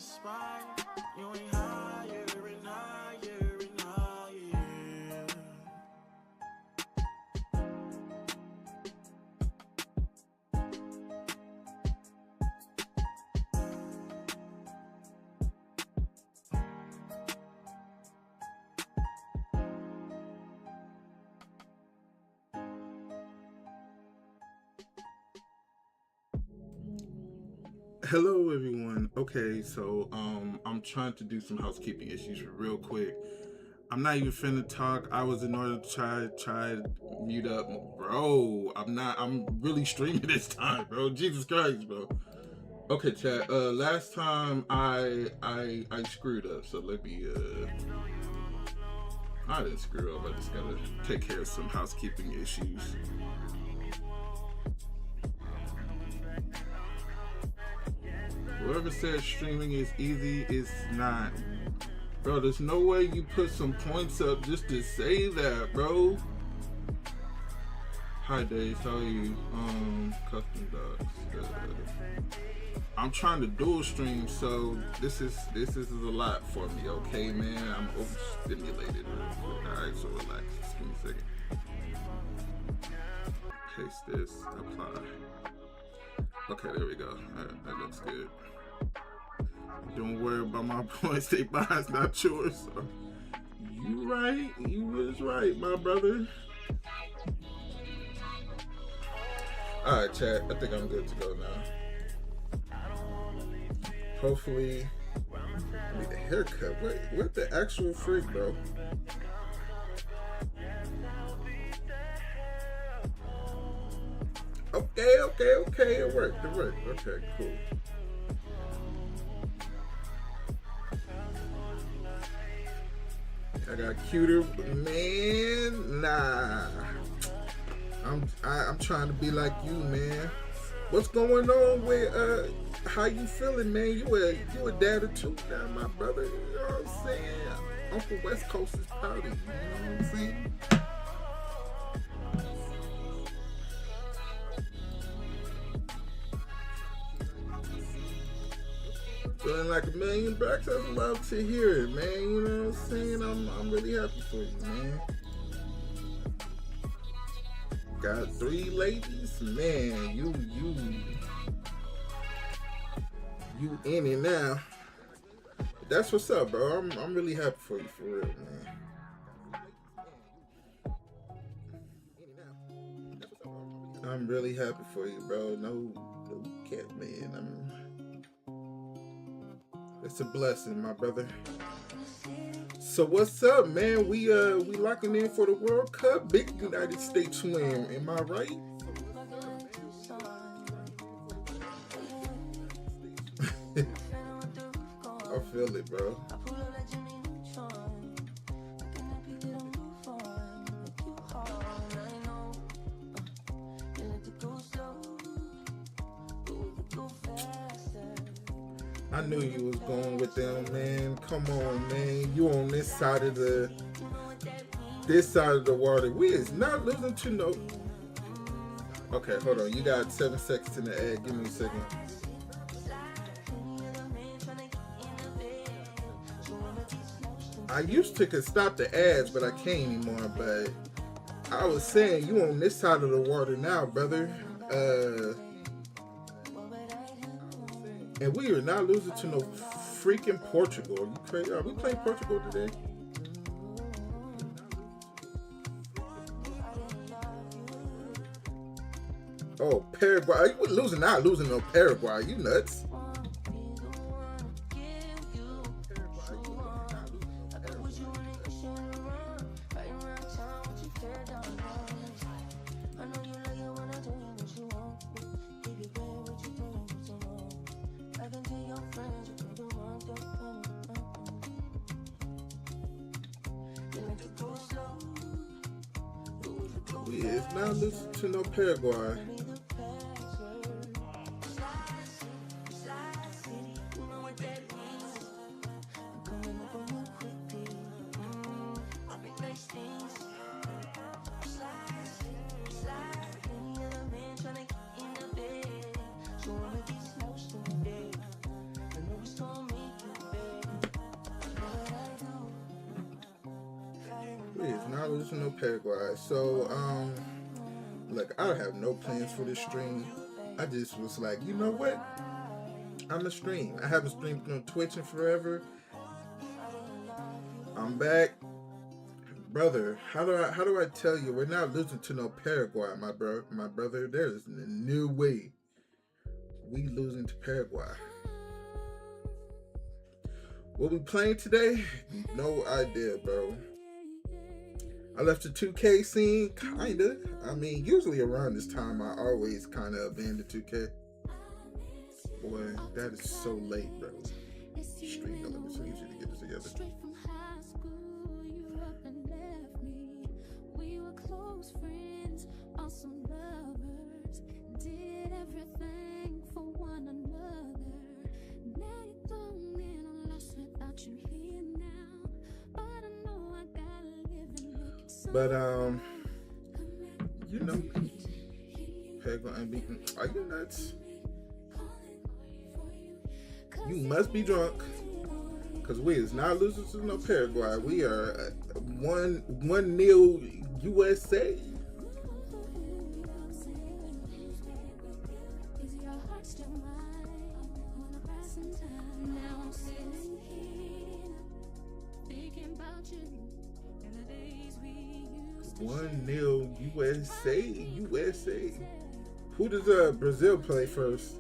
spot. You ain't higher and higher and higher. Hello everyone. Okay, so I'm trying to do some housekeeping issues real quick. I'm not even finna talk. I was in order to try to mute up, bro. I'm really streaming this time, bro. Jesus Christ, bro. Okay, chat. Last time I screwed up, so let me I didn't screw up. I just gotta take care of some housekeeping issues. Whoever said streaming is easy, it's not. Bro, there's no way you put some points up just to say that, bro. Hi, Dave. How are you? Custom dogs. I'm trying to dual stream, so this is a lot for me, okay, man? I'm overstimulated. Alright, so relax. Just give me a second. Paste this. Apply. Okay, there we go. That looks good. Don't worry about my points. They mine's not yours. So. You right. You was right, my brother. Alright, chat. I think I'm good to go now. Hopefully. I need a haircut. What the actual freak, bro? Okay. It worked. Okay, cool. I got cuter, man. Nah, I'm trying to be like you, man. What's going on with how you feeling, man? You a daddy too now, my brother. You know what I'm saying? Uncle West Coast is proud of you. You know what I'm saying? Feeling like $1 million bucks. I'd love to hear it, man. You know what I'm saying? I'm really happy for you, man. Got 3 ladies, man. You in it now. That's what's up, bro. I'm really happy for you, for real, man. I'm really happy for you, bro. No cap, man. It's a blessing, my brother. So what's up, man? We locking in for the World Cup. Big United States win. Am I right? I feel it, bro. I knew you was going with them, man. Come on, man. You on this side of the water. We is not losing to no. Okay, hold on. You got 7 seconds in the ad. Give me a second. I used to could stop the ads, but I can't anymore. But I was saying you on this side of the water now, brother. And we are not losing to no freaking Portugal. Are you crazy? Are we playing Portugal today? Oh, Paraguay. Are you losing? Not losing no Paraguay. You nuts? We is not losing to no Paraguay. not losing no Paraguay. So, look, I have no plans for this stream. I just was like, you know what? I'm gonna stream. I haven't streamed on Twitch in forever. I'm back, brother. How do I tell you? We're not losing to no Paraguay, my brother. There's a new way we losing to Paraguay. What we playing today? No idea, bro. I left the 2K scene, kinda. I mean, usually around this time, I always kind of abandon 2K. Boy, that is so late, bro. Street elements, so easy to get this together. But you know, Paraguay unbeaten. Are you nuts? You must be drunk, cause we is not losing to no Paraguay. We are 1-0 USA. USA. Who does Brazil play first?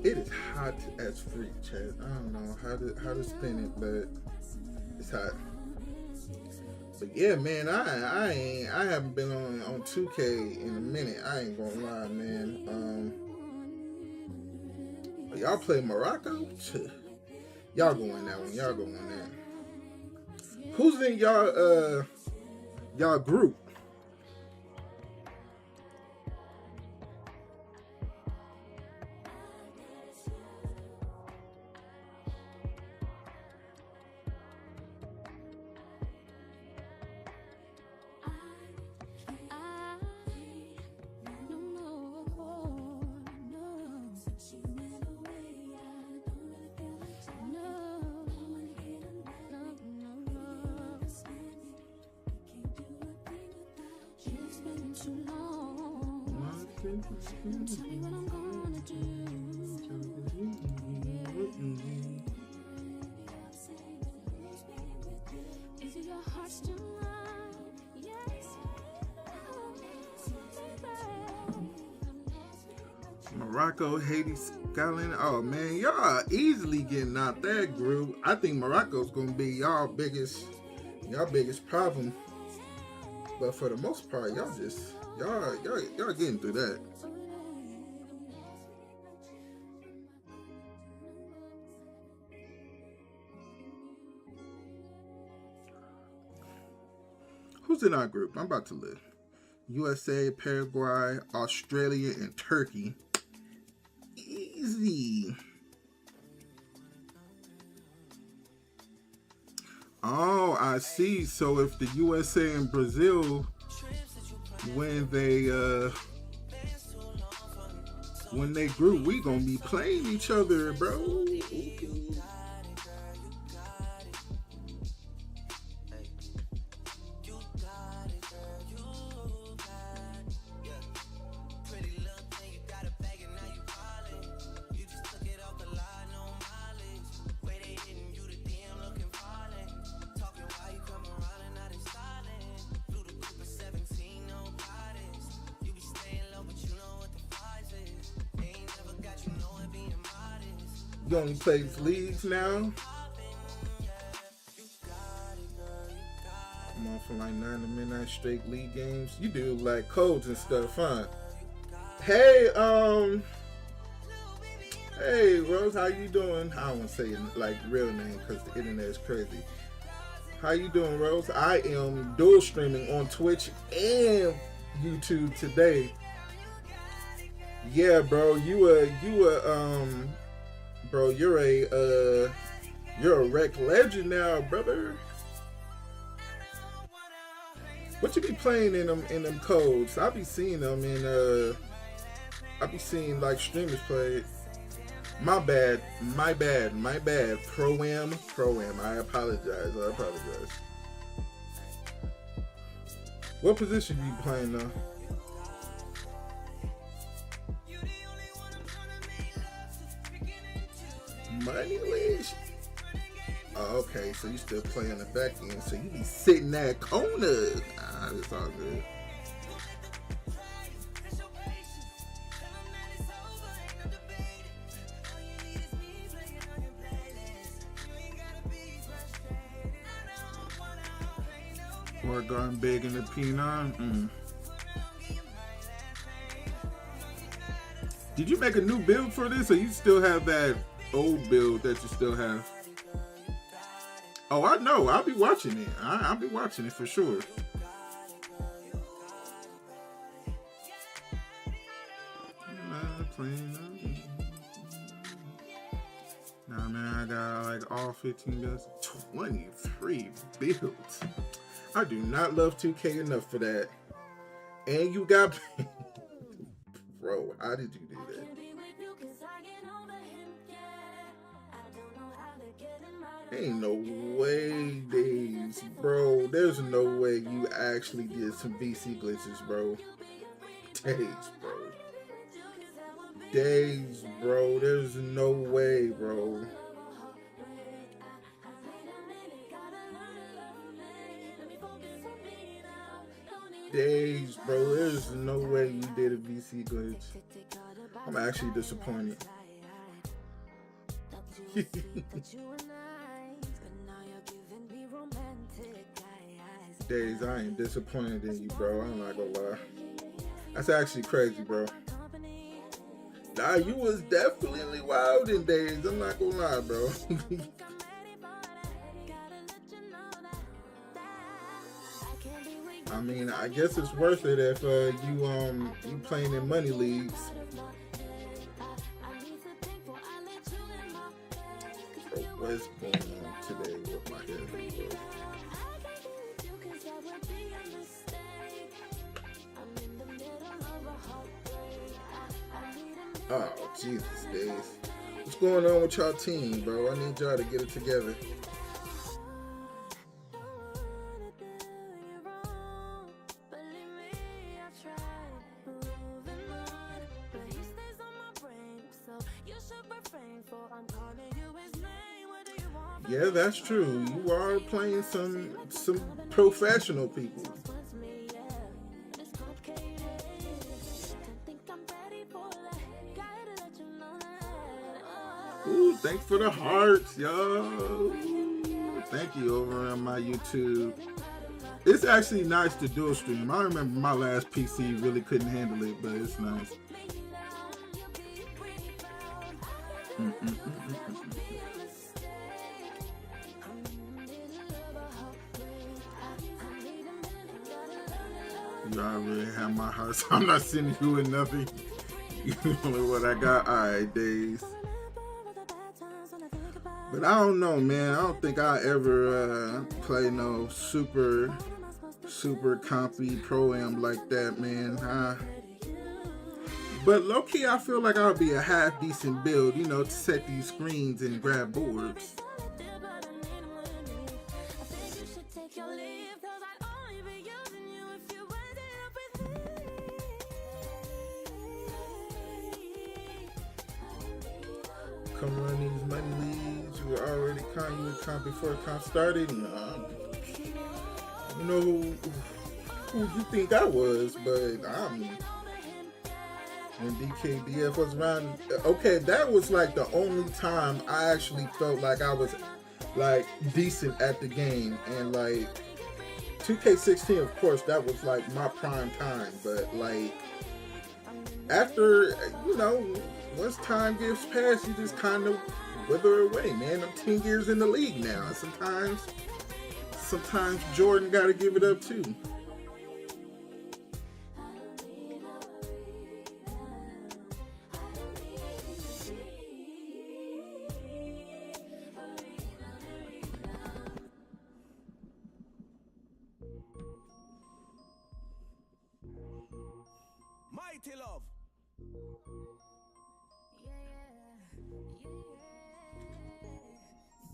It is hot as freak, Chad. I don't know how to spin it, but it's hot. But yeah, man, I haven't been on 2K in a minute. I ain't gonna lie, man. Y'all play Morocco? Y'all go in that one. Y'all go in that. Who's in y'all group? Tell me what I'm gonna do. Is it your heart still mine? Yes. Morocco, Haiti, Scotland. Oh man, y'all easily getting out that group. I think Morocco's gonna be y'all biggest problem. But for the most part, y'all getting through that. Who's in our group? I'm about to live. USA, Paraguay, Australia, and Turkey. Easy. Oh, I see. So if the USA and Brazil, when they group, we gonna be playing each other, bro. Okay. You only play leagues now? I'm on for like 9 to midnight straight league games. You do like codes and stuff, huh? Hey, hey Rose, how you doing? I don't want to say like real name because the internet is crazy. How you doing, Rose? I am dual streaming on Twitch and YouTube today. Yeah, bro, bro, you're a rec legend now, brother. What you be playing in them codes? I be seeing them in I be seeing like streamers play it. My bad. Pro-am. I apologize. What position you playing now? Money Leash? Oh, okay, so you still play on the back end, so you be sitting that corner. It's all good. Or going big in the P9. Did you make a new build for this, or you still have that old build that you still have? Oh, I know. I'll be watching it. I'll be watching it for sure. Nah, man, I got like all 15 builds. 23 builds. I do not love 2K enough for that. And you got... Bro, how did you do that? Ain't no way, Days, bro. There's no way you actually did some VC glitches, bro. Days, bro. There's no way, bro. Days, bro. There's no way you did a VC glitch. I'm actually disappointed. Days, I ain't disappointed in you, bro. I'm not gonna lie. That's actually crazy, bro. Nah, you was definitely wild in Days. I'm not gonna lie, bro. I mean, I guess it's worth it if you playing in money leagues. Bro, what's going on today with my head, bro? Oh, Jesus, Days. What's going on with y'all team, bro? I need y'all to get it together. Yeah, that's true. You are playing some professional people. Ooh, thanks for the hearts, yo. Thank you over on my YouTube. It's actually nice to dual stream. I remember my last PC really couldn't handle it, but it's nice. You already have my heart, so I'm not sending you with nothing. You know what I got? Alright, Days. But I don't know, man. I don't think I'll ever play no super compy pro-am like that, man. But low-key, I feel like I'll be a half-decent build, you know, to set these screens and grab boards. Come run these money leagues. You were already comp before the comp started. Nah. You know who you think I was, but when DKDF was around, okay, that was like the only time I actually felt like I was like decent at the game. And like 2K16, of course, that was like my prime time, but like after, you know, once time gets past, you just kind of wither away, man. I'm 10 years in the league now. sometimes Jordan got to give it up too. Mighty love.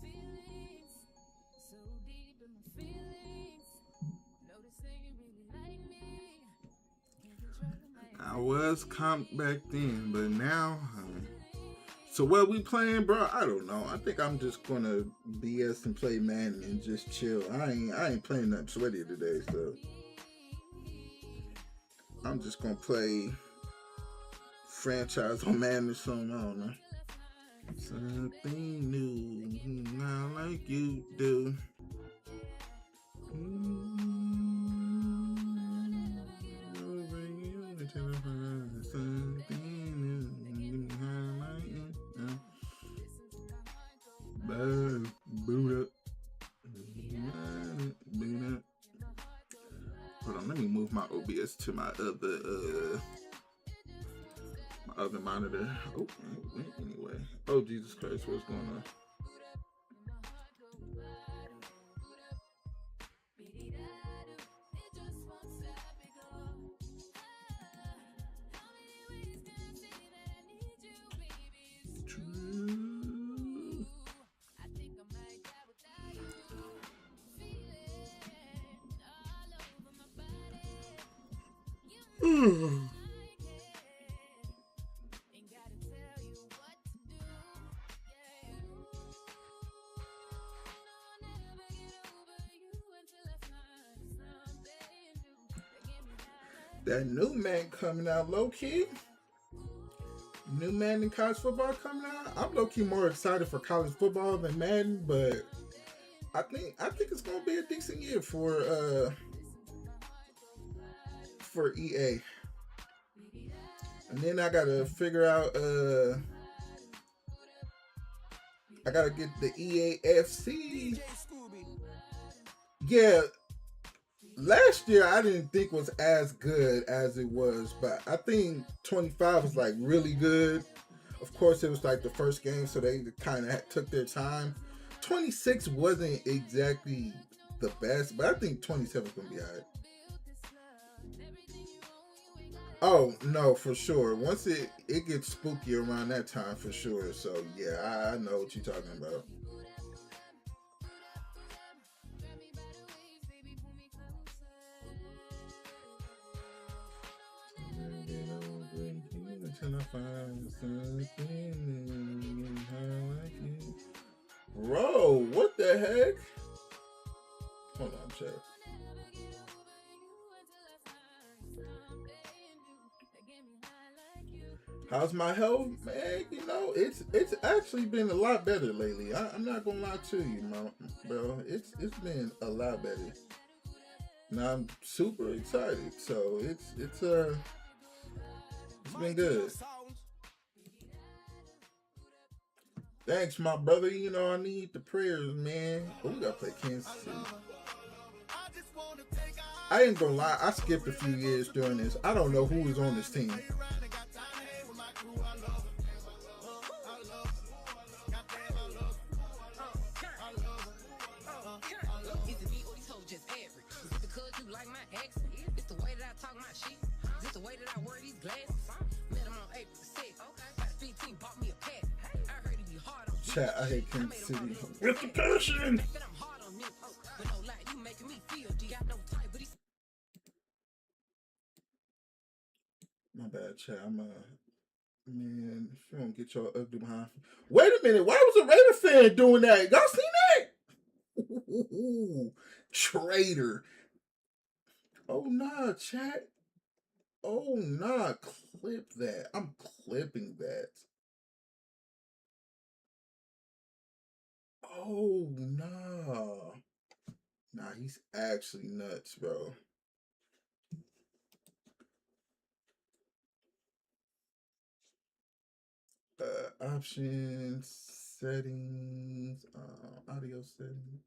Feelings so deep in my feelings. Noticing you really like me. Can't control my I was comped back then, but now. So what we playing, bro? I don't know. I think I'm just gonna BS and play Madden and just chill. I ain't playing nothing sweaty today, so I'm just gonna play franchise on Madden or something. I don't know. Something new, not like you do. Boot up. Hold on, let me move my OBS to my other monitor. Oh, anyway. Oh, Jesus Christ, what's going on? That new man coming out, low key. New Madden in college football coming out. I'm low key more excited for college football than Madden, but I think it's gonna be a decent year for EA. And then I gotta figure out I gotta get the EAFC. Yeah. Last year I didn't think was as good as it was, but I think 25 was like really good. Of course, it was like the first game, so they kind of took their time. 26 wasn't exactly the best, but I think 27 is gonna be alright. Oh no, for sure. Once it gets spooky around that time, for sure. So yeah, I know what you're talking about. Bro, what the heck? Hold on, check. How's my health, man? You know, it's actually been a lot better lately. I'm not gonna lie to you, bro. It's been a lot better. And I'm super excited. So it's been good. Thanks, my brother. You know, I need the prayers, man. Oh, we gotta play Kansas City. I ain't gonna lie, I skipped a few years during this. I don't know who was on this team. Chat, I hate Kansas City with the passion. My bad, chat. Man, if you don't get your ugly behind. Wait a minute, why was a Raider fan doing that? Y'all seen that? Ooh, traitor. Oh nah, chat. Oh nah, clip that. I'm clipping that. Oh nah. Nah, he's actually nuts, bro. Options, settings, audio settings.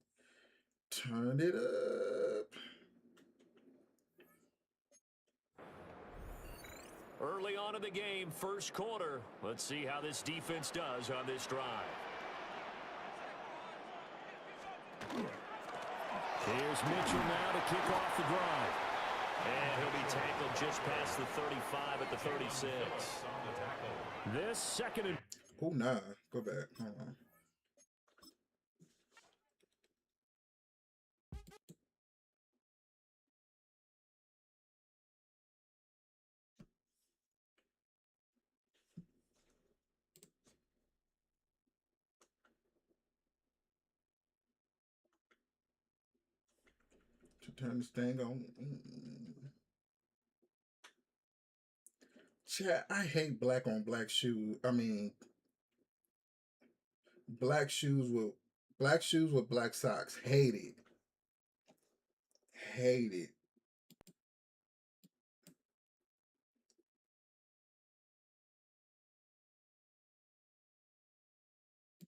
Turn it up. Early on in the game, first quarter. Let's see how this defense does on this drive. Here's Mitchell now to kick off the drive. And he'll be tackled just past the 35 at the 36. This second and... Oh, nah. Go back. Hold on. To turn this thing on. Chat, I hate black on black shoes. I mean, black shoes with black socks. Hate it. Hate it.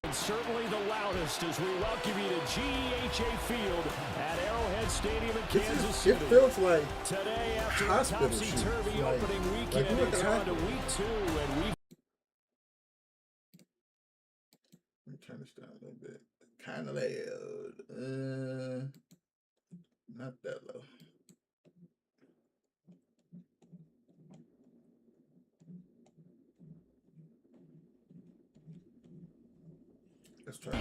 And certainly the loudest as we welcome you to GEHA Field at Arrowhead Stadium in Kansas City. It feels like Today, after a hospital shoes. topsy-turvy Like, opening weekend, like you it's look on at to week 2, and we've... Let me turn this down a little bit. Kind of loud. Not that low. Let's try.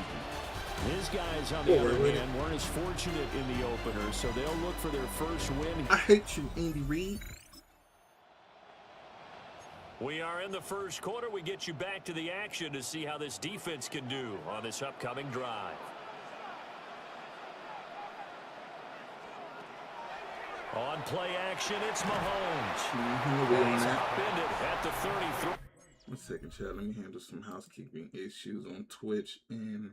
His guys, on the other hand, weren't as fortunate in the opener, so they'll look for their first win. I hate you, Andy Reid. We are in the first quarter. We get you back to the action to see how this defense can do on this upcoming drive. On play action, it's Mahomes. He's upended at the 33. 1 second, chat. Let me handle some housekeeping issues on Twitch and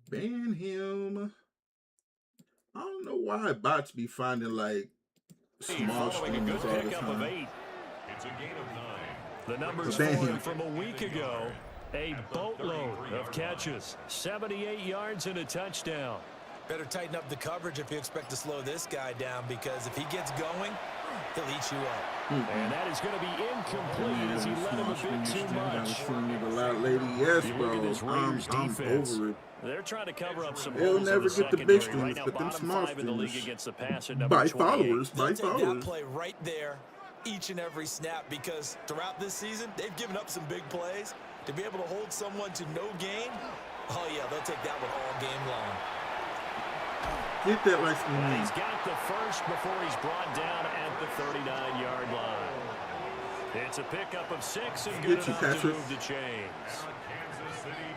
ban him. I don't know why bots be finding like small Following a good streamers all the pickup of time. 8. It's a gain of 9. The numbers Ban for him him. from a week ago. A boatload of catches. 78 yards and a touchdown. Better tighten up the coverage if you expect to slow this guy down, because if he gets going, he'll eat you up. And that is going to be incomplete as he let him a bit too much. I was seeing it a lot lately. Yes, You bro. look at this I'm Raiders defense. over it. They're trying to cover up some They'll holes never in the get the big secondary. Right streamers, now, but them bottom small 5 in the league streamers. against the pass at number By 28. followers, by They'll take that followers. play right there each and every snap, because throughout this season, they've given up some big plays. To be able to hold someone to no gain, oh yeah, they'll take that one all game long. Get that like And he's got the first before he's brought down at the 39-yard line. It's a pickup of 6 and good Get you, enough to Patrick. move the chains.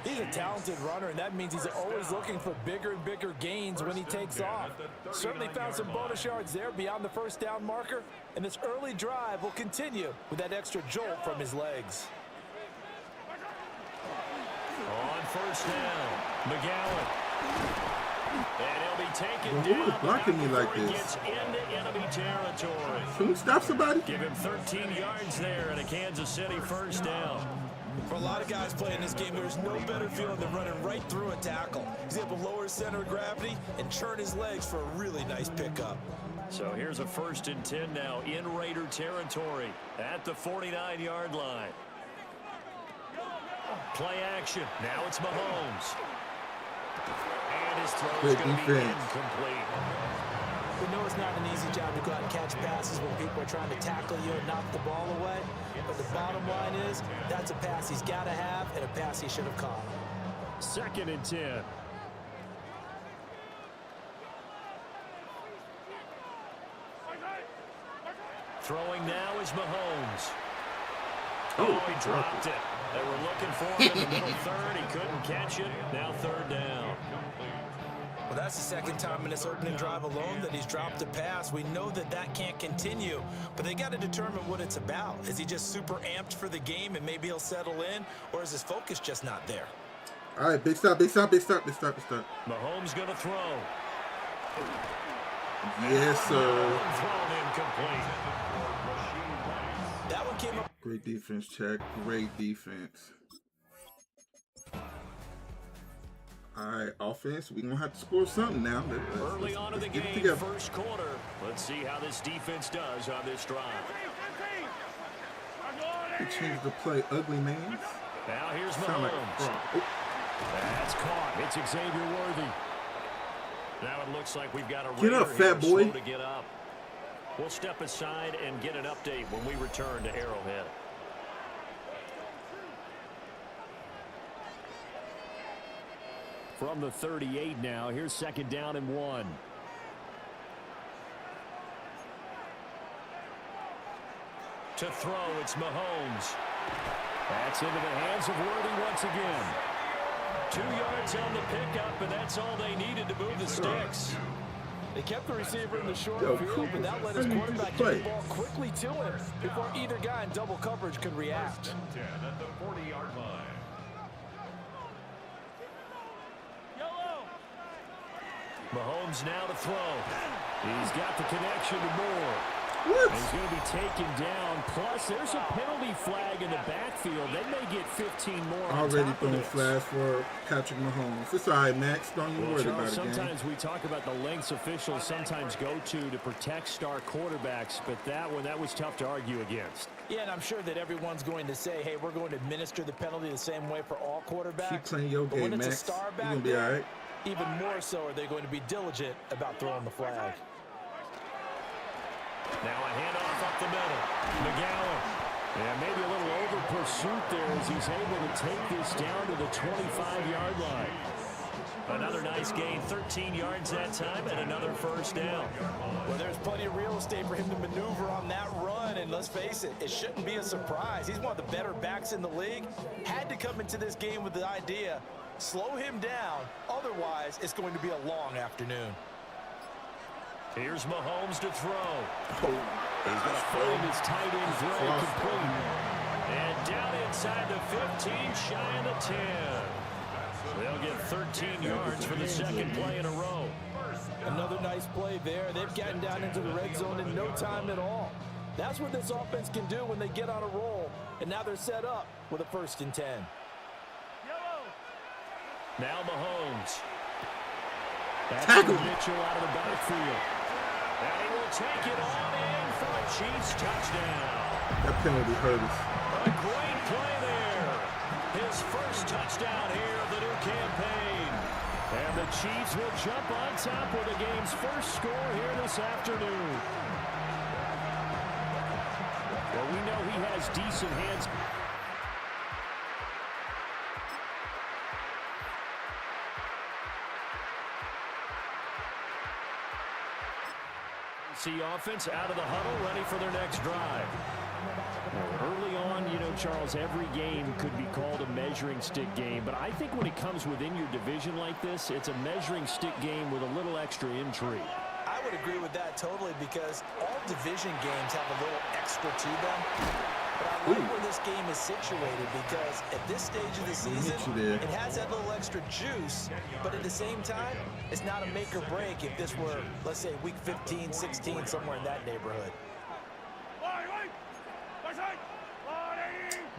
He's a talented runner, and that means he's always looking for bigger and bigger gains when he takes off. Certainly found some bonus yards there beyond the first down marker, and this early drive will continue with that extra jolt from his legs. On first down, McGowan. And he'll be taken Well, who down is blocking me like before he this? gets into enemy territory. Can we stop somebody? Give him 13 yards there and a Kansas City first down. For a lot of guys playing this game, there's no better feeling than running right through a tackle. He's able to lower his center of gravity and churn his legs for a really nice pickup. So here's a 1st and 10 now in Raider territory at the 49-yard line. Play action. Now it's Mahomes. And his throw's Good going to be defense. incomplete. We know it's not an easy job to go out and catch passes when people are trying to tackle you and knock the ball away. But the bottom line is, that's a pass he's got to have and a pass he should have caught. 2nd and 10. Throwing now is Mahomes. Oh, He dropped it. They were looking for him in the middle third. He couldn't catch it. Now 3rd down. Well, that's the second time in this opening drive alone that he's dropped a pass. We know that that can't continue, but they got to determine what it's about. Is he just super amped for the game and maybe he'll settle in, or is his focus just not there? All right, big stop, big stop, big stop, big stop, big stop. Mahomes going to throw. Yes, sir. Thrown incomplete. That one came up. Great defense, check. Great defense. All right, offense. We're gonna have to score something now. Early on in the get it game, together. first quarter. Let's see how this defense does on this drive. They changed the play, ugly man. Now here's Sound like a Mahomes. fraud. Oh, That's caught. It's Xavier Worthy. Now it looks like we've got a Get up, Raider fat here boy. slow to get up. We'll step aside and get an update when we return to Arrowhead. From the 38 now, here's second down and 1. To throw, it's Mahomes. That's into the hands of Worthy once again. 2 yards on the pickup, and that's all they needed to move the sticks. They kept the receiver in the short Yo, field, but that let his quarterback get the ball quickly to him before either guy in double coverage could react. At the 40-yard line. Mahomes now to throw. He's got the connection to Moore. what? He's going to be taken down. Plus, there's a penalty flag in the backfield. They may get 15 more on Already top of throwing this. flags for Patrick Mahomes. It's all right, Max. Don't even Well, worry Charles, about it, gang. sometimes we talk about the lengths officials sometimes go to protect star quarterbacks, but that one, that was tough to argue against. Yeah, and I'm sure that everyone's going to say, hey, we're going to administer the penalty the same way for all quarterbacks. Keep playing your But game, when it's Max. a star You're back going to be all there, right. even more so are they going to be diligent about throwing the flag. Now a handoff up the middle. McGowan. And maybe a little over pursuit there as he's able to take this down to the 25-yard line. Another nice gain, 13 yards that time, and another first down. Well, there's plenty of real estate for him to maneuver on that run, and let's face it, it shouldn't be a surprise. He's one of the better backs in the league. Had to come into this game with the idea, slow him down, otherwise it's going to be a long afternoon. Here's Mahomes to throw. He's going to find his tight end throw complete. And down inside the 15, shy of the 10. They'll get 13 yards for the second play in a row. Another nice play there. They've gotten down into the red zone in no time at all. That's what this offense can do when they get on a roll. And now they're set up with a 1st and 10. Now Mahomes. That's Tackle. Mitchell out of the backfield. And he will take it on in for a Chiefs touchdown. That penalty hurt us. A great play there. His first touchdown here of the new campaign. And the Chiefs will jump on top with the game's first score here this afternoon. Well, we know he has decent hands. See offense out of the huddle, ready for their next drive. Early on, you know, Charles, every game could be called a measuring stick game, but I think when it comes within your division like this, it's a measuring stick game with a little extra intrigue. I would agree with that totally because all division games have a little extra to them. But I like where this game is situated because at this stage of the season, it has that little extra juice, but at the same time, it's not a make or break if this were, let's say, week 15, 16, somewhere in that neighborhood.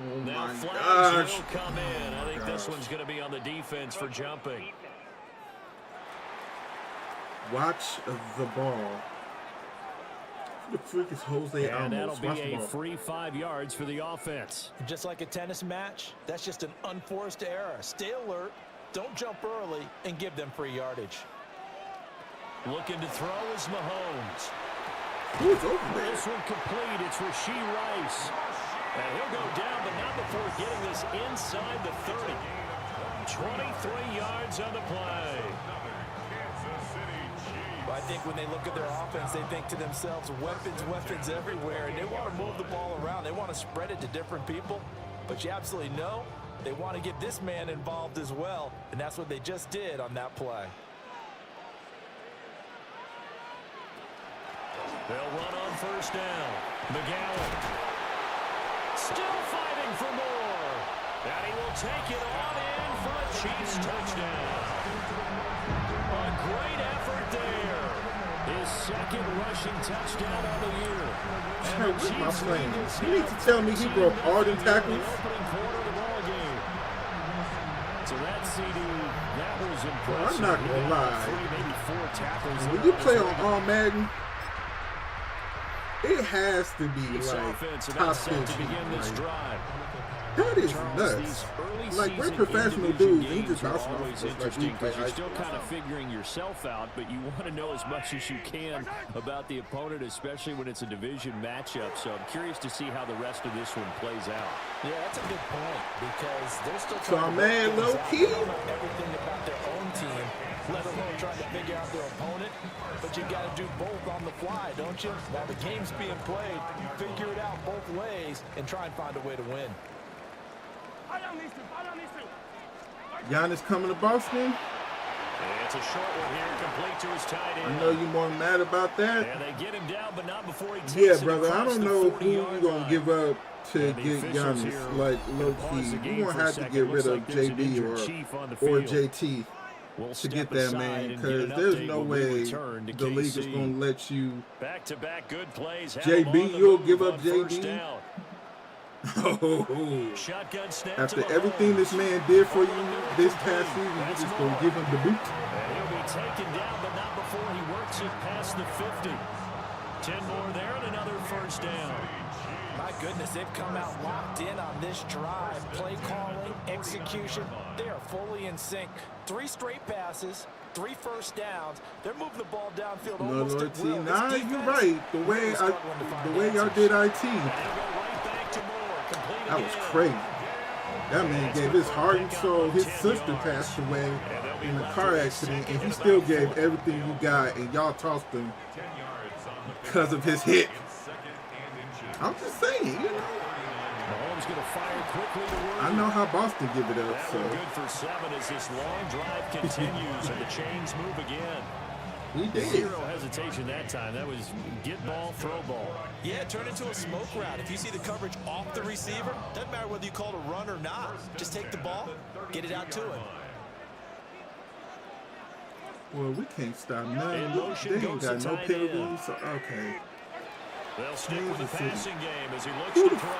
Oh, Now my flags gosh. will come in. I think this one's going to be on the defense for jumping. Watch the ball. Who the freak is Jose And that'll Almos? be Watch the a ball. free 5 yards for the offense. Just like a tennis match, that's just an unforced error. Stay alert, don't jump early, and give them free yardage. Looking to throw is Mahomes. Who's over there? This one complete. It's Rashee Rice. And he'll go down, but not before getting this inside the 30. 23 yards on the play. But I think when they look at their offense, they think to themselves, weapons, weapons everywhere, and they want to move the ball around. They want to spread it to different people. But you absolutely know they want to get this man involved as well, and that's what they just did on that play. They'll run on first down. McGowan. Still fighting for more. And he will take it on in for a Chiefs touchdown. A great effort there. His second rushing touchdown of the year. And Child, the where's my Chiefs plan? lead this You need to now tell me he broke all them 13-0 tackles. in the opening quarter of the ball game. So that CD, that was I'm not gonna lie. 3, maybe 4 tackles. When you play on All Madden, it has to be This like offense top about set 10. to begin this Like, drive. that is Charles, nuts. these early Like, we're season professional individual dudes. We games just are bouncing off always stuff like we interesting play because you're high still school. kind of figuring yourself out, but you want to know as much as you can about the opponent, especially when it's a division matchup. So I'm curious to see how the rest of this one plays out. Yeah, that's a good point because they're still So, trying to man, work things low out. key. They don't know everything about their own team, let alone trying to figure out their opponent. But you got to do both on the fly, don't you? While the game's being played, figure it out both ways and try and find a way to win. Giannis coming to Boston. And it's a short one here, complete to his tight end. I know you more mad about that. And they get him down, but not before he takes Yeah, it brother. I across don't the know who you're 40-yard gonna line. give up to And the get officials here Giannis. Like low pause the key, game you gonna for a have to second. get Looks rid like of there's an JB injured Chief on the or field. JT We'll to step get that aside man, and get because an there's update no when we way return to the league is KC. gonna let you. Back-to-back good plays. Have JB, him on the you'll move give up on first JB? down. Oh, Shotgun snap after to everything Mahomes. this man did for you this past season, you just gonna give him the boot? And he'll be taken down, but not before he works it past the 50. 10 more there and another first down. My goodness, they've come out locked in on this drive. Play calling, execution, they are fully in sync. 3 straight passes, 3 first downs. They're moving the ball downfield No almost at loyalty. will. This Nah, defense, you're right. The way really struggling to find y'all answers. did IT, And he'll go right back to Moore. Complete that was again. crazy. That man gave his heart and soul. His sister passed away in a car accident, and he still gave everything you got, and y'all tossed him because of his hit. I'm just saying, you know. Mahomes going to fire quickly to Williams. I know how Boston give it up, That so one good for 7 as this long drive continues and the chains move again. we did. Zero hesitation that time. That was get ball, throw ball. Yeah, turn into a smoke route. If you see the coverage off the receiver, doesn't matter whether you call it a run or not. Just take the ball, get it out to him. Well, we can't stop In nothing. motion They ain't goes got the no tight penalties. end. So, okay. They'll stick with the Kansas City. passing game as he looks to throw.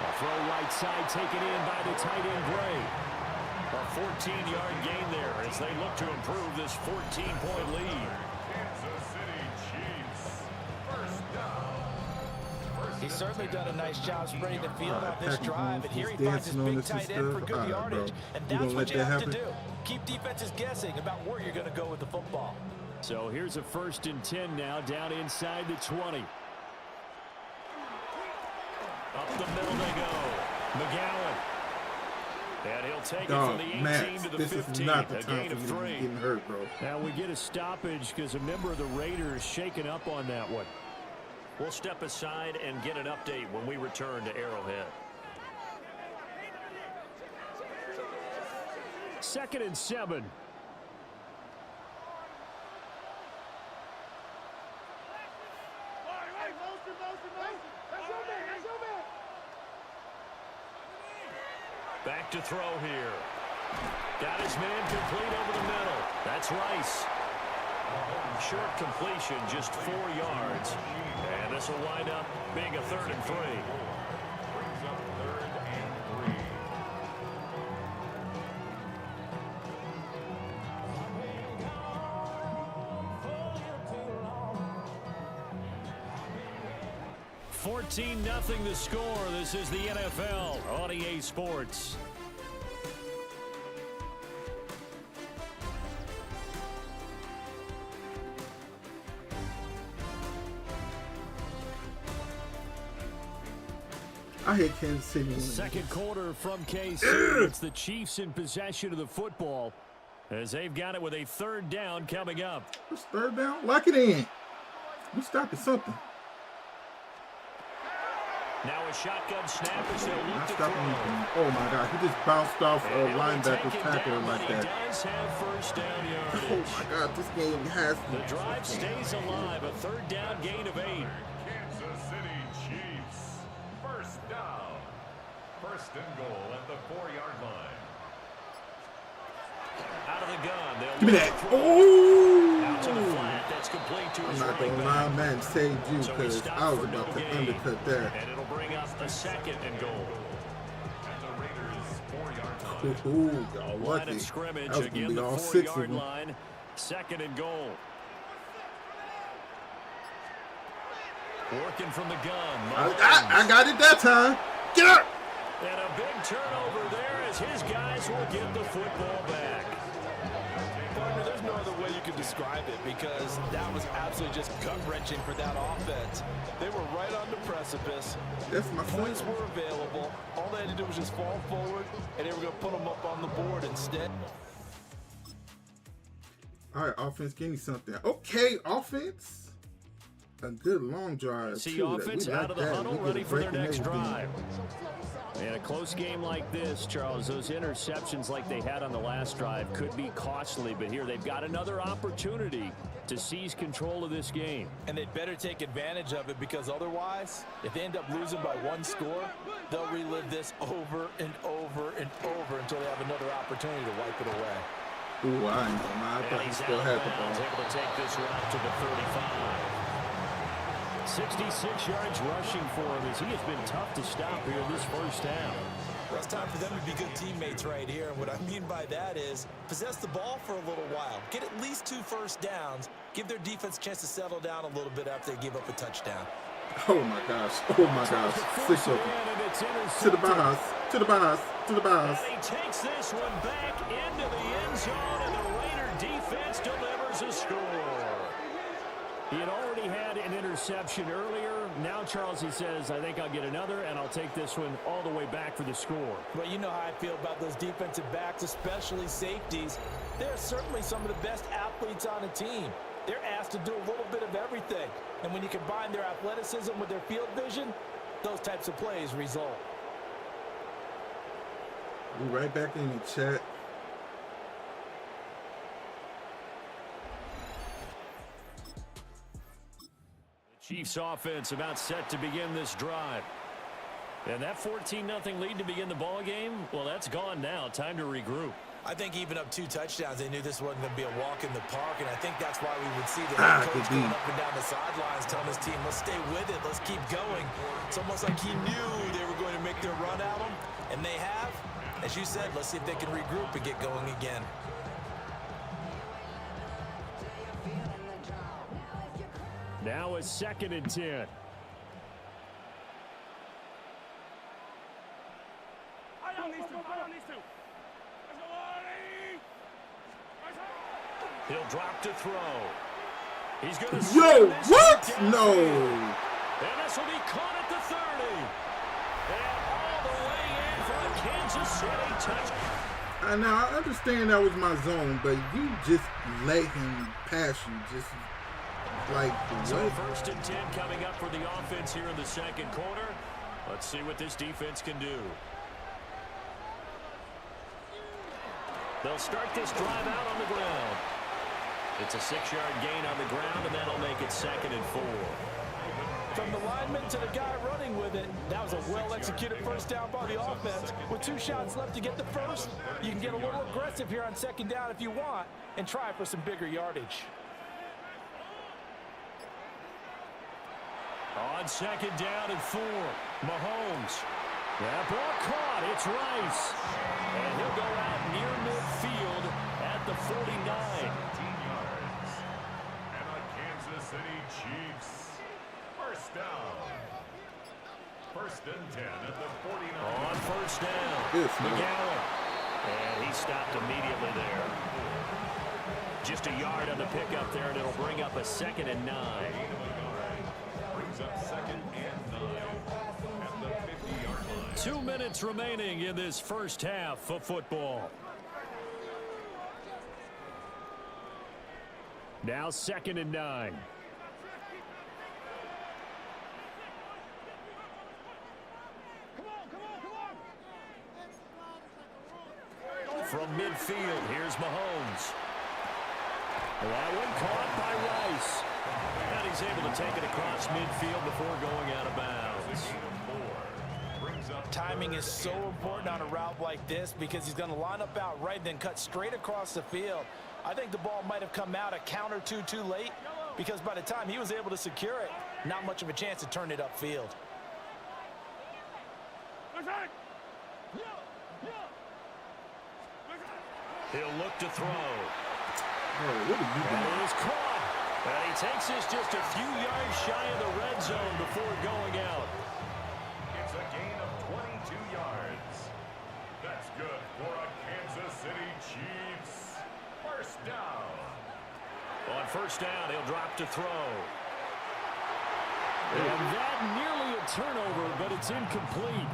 A throw right side taken in by the tight end Gray. A 14-yard gain there as they look to improve this 14-point lead. He's certainly done a nice job spreading the field on this Patrick drive, Mahomes and here he was finds his dancing on big this and tight end for stuff. good All right, yardage. bro. And You that's gonna what let you that have to happen? do. Keep defenses guessing about where you're going to go with the football. So here's a 1st and 10 now down inside the 20. Up the middle they go. McGowan. And he'll take it Dog, from the 18 Max, to the this 15. is not the A time gain for of you to 3. be getting hurt, bro. Now we get a stoppage because a member of the Raiders shaken up on that one. We'll step aside and get an update when we return to Arrowhead. 2nd and 7. Back to throw here. Got his man complete over the middle. That's Rice. Short completion, just 4 yards. And this will wind up being a 3rd and 3. $14-0 the score. This is the NFL on EA Sports. I hate Kansas City. winning. Second quarter from KC. It's the Chiefs in possession of the football as they've got it with a 3rd down coming up. What's 3rd down? Lock it in. We stopping something. Now a shotgun snap as they'll look Not to stopping throw. anything. Oh my God, he just bounced off a And he'll be linebacker's taken tackle down, like but he that. does have 1st down Oh yardage. my God, this game has to. The drive stays alive. A 3rd down gain of 8. Kansas City Chiefs. 1st down. 1st and goal at the 4-yard line. Out of the gun. They'll Give me look that. to throw. Oh! Out to the flat. That's complete to I'm his not running gonna back. lie, man, saved you So he because stopped I was for about no to gain. undercut that. And it'll bring up a 2nd and goal. At the Raiders' 4-yard line. Ooh, y'all Line lucky. of scrimmage, That was gonna again be the all 6 of 4-yard them. line. 2nd and goal. Working from the gun. I got it that time. Get up! And a big turnover there as his guys will get the football back. Partner, there's no other way you could describe it because that was absolutely just gut-wrenching for that offense. They were right on the precipice. That's my Points son. were available. All they had to do was just fall forward, and they were going to put them up on the board instead. All right, offense, give me something. Okay, offense. A good long drive. See too. offense We out like of the that. huddle, We get ready a for their break and next everything. drive. In a close game like this, Charles, those interceptions like they had on the last drive could be costly, but here they've got another opportunity to seize control of this game. And they'd better take advantage of it because otherwise, if they end up losing by 1 score, they'll relive this over and over and over until they have another opportunity to wipe it away. Ooh, I ain't gonna lie. I thought And he he's still had the outbounds, ball. able to take this route to the 35. 66 yards rushing for him as he has been tough to stop here this first half. Well, it's time for them to be good teammates right here. And what I mean by that is possess the ball for a little while. Get at least 2 first downs. Give their defense a chance to settle down a little bit after they give up a touchdown. Oh my gosh. Oh my gosh. 6 of them. To the box. To the box. To the box. And he takes this one back into the end zone, and the Raider defense delivers a score. He had already had an interception earlier. Now, Charles, he says, I think I'll get another, and I'll take this one all the way back for the score. But you know how I feel about those defensive backs, especially safeties. They're certainly some of the best athletes on a team. They're asked to do a little bit of everything. And when you combine their athleticism with their field vision, those types of plays result. We right back in the chat. Chiefs offense about set to begin this drive. And that 14-0 lead to begin the ball game, well, that's gone now. Time to regroup. I think even up 2 touchdowns, they knew this wasn't going to be a walk in the park, and I think that's why we would see the head coach going up and down the sidelines telling his team, let's stay with it, let's keep going. It's almost like he knew they were going to make their run at him, and they have. As you said, let's see if they can regroup and get going again. Now a 2nd and 10. He'll drop to throw. He's going to Yo, what? No. And this will be caught at the 30. And all the way in for a Kansas City touchdown. Now, I understand that was my zone, but you just let him pass you. Just like, So what? 1st and 10 coming up for the offense here in the 2nd quarter. Let's see what this defense can do. They'll start this drive out on the ground. It's a 6-yard gain on the ground, and that'll make it 2nd and 4. From the lineman to the guy running with it, that was a well-executed first down by the offense. With 2 shots left to get the first, you can get a little aggressive here on 2nd down if you want and try for some bigger yardage. On 2nd down and 4, Mahomes. That ball caught. It's Rice. And he'll go out near midfield at the 49. 18 yards. And the Kansas City Chiefs. First down. 1st and 10 at the 49. On 1st down, Yes, man. McGowan. And he stopped immediately there. Just a yard on the pickup there, and it'll bring up a 2nd and 9. Brings up 2nd and 9 at the 50-yard line. 2 minutes remaining in this first half of football. Now 2nd and 9. From midfield, here's Mahomes. That one caught by Rice. And he's able to take it across midfield before going out of bounds. Timing is so important on a route like this because he's going to line up out right, then cut straight across the field. I think the ball might have come out a count or two too late because by the time he was able to secure it, not much of a chance to turn it upfield. He'll look to throw. Oh, what are you And doing? it is caught. And he takes this just a few yards shy of the red zone before going out. It's a gain of 22 yards. That's good for a Kansas City Chiefs. First down. On first down, he'll drop to throw. And that nearly a turnover, but it's incomplete.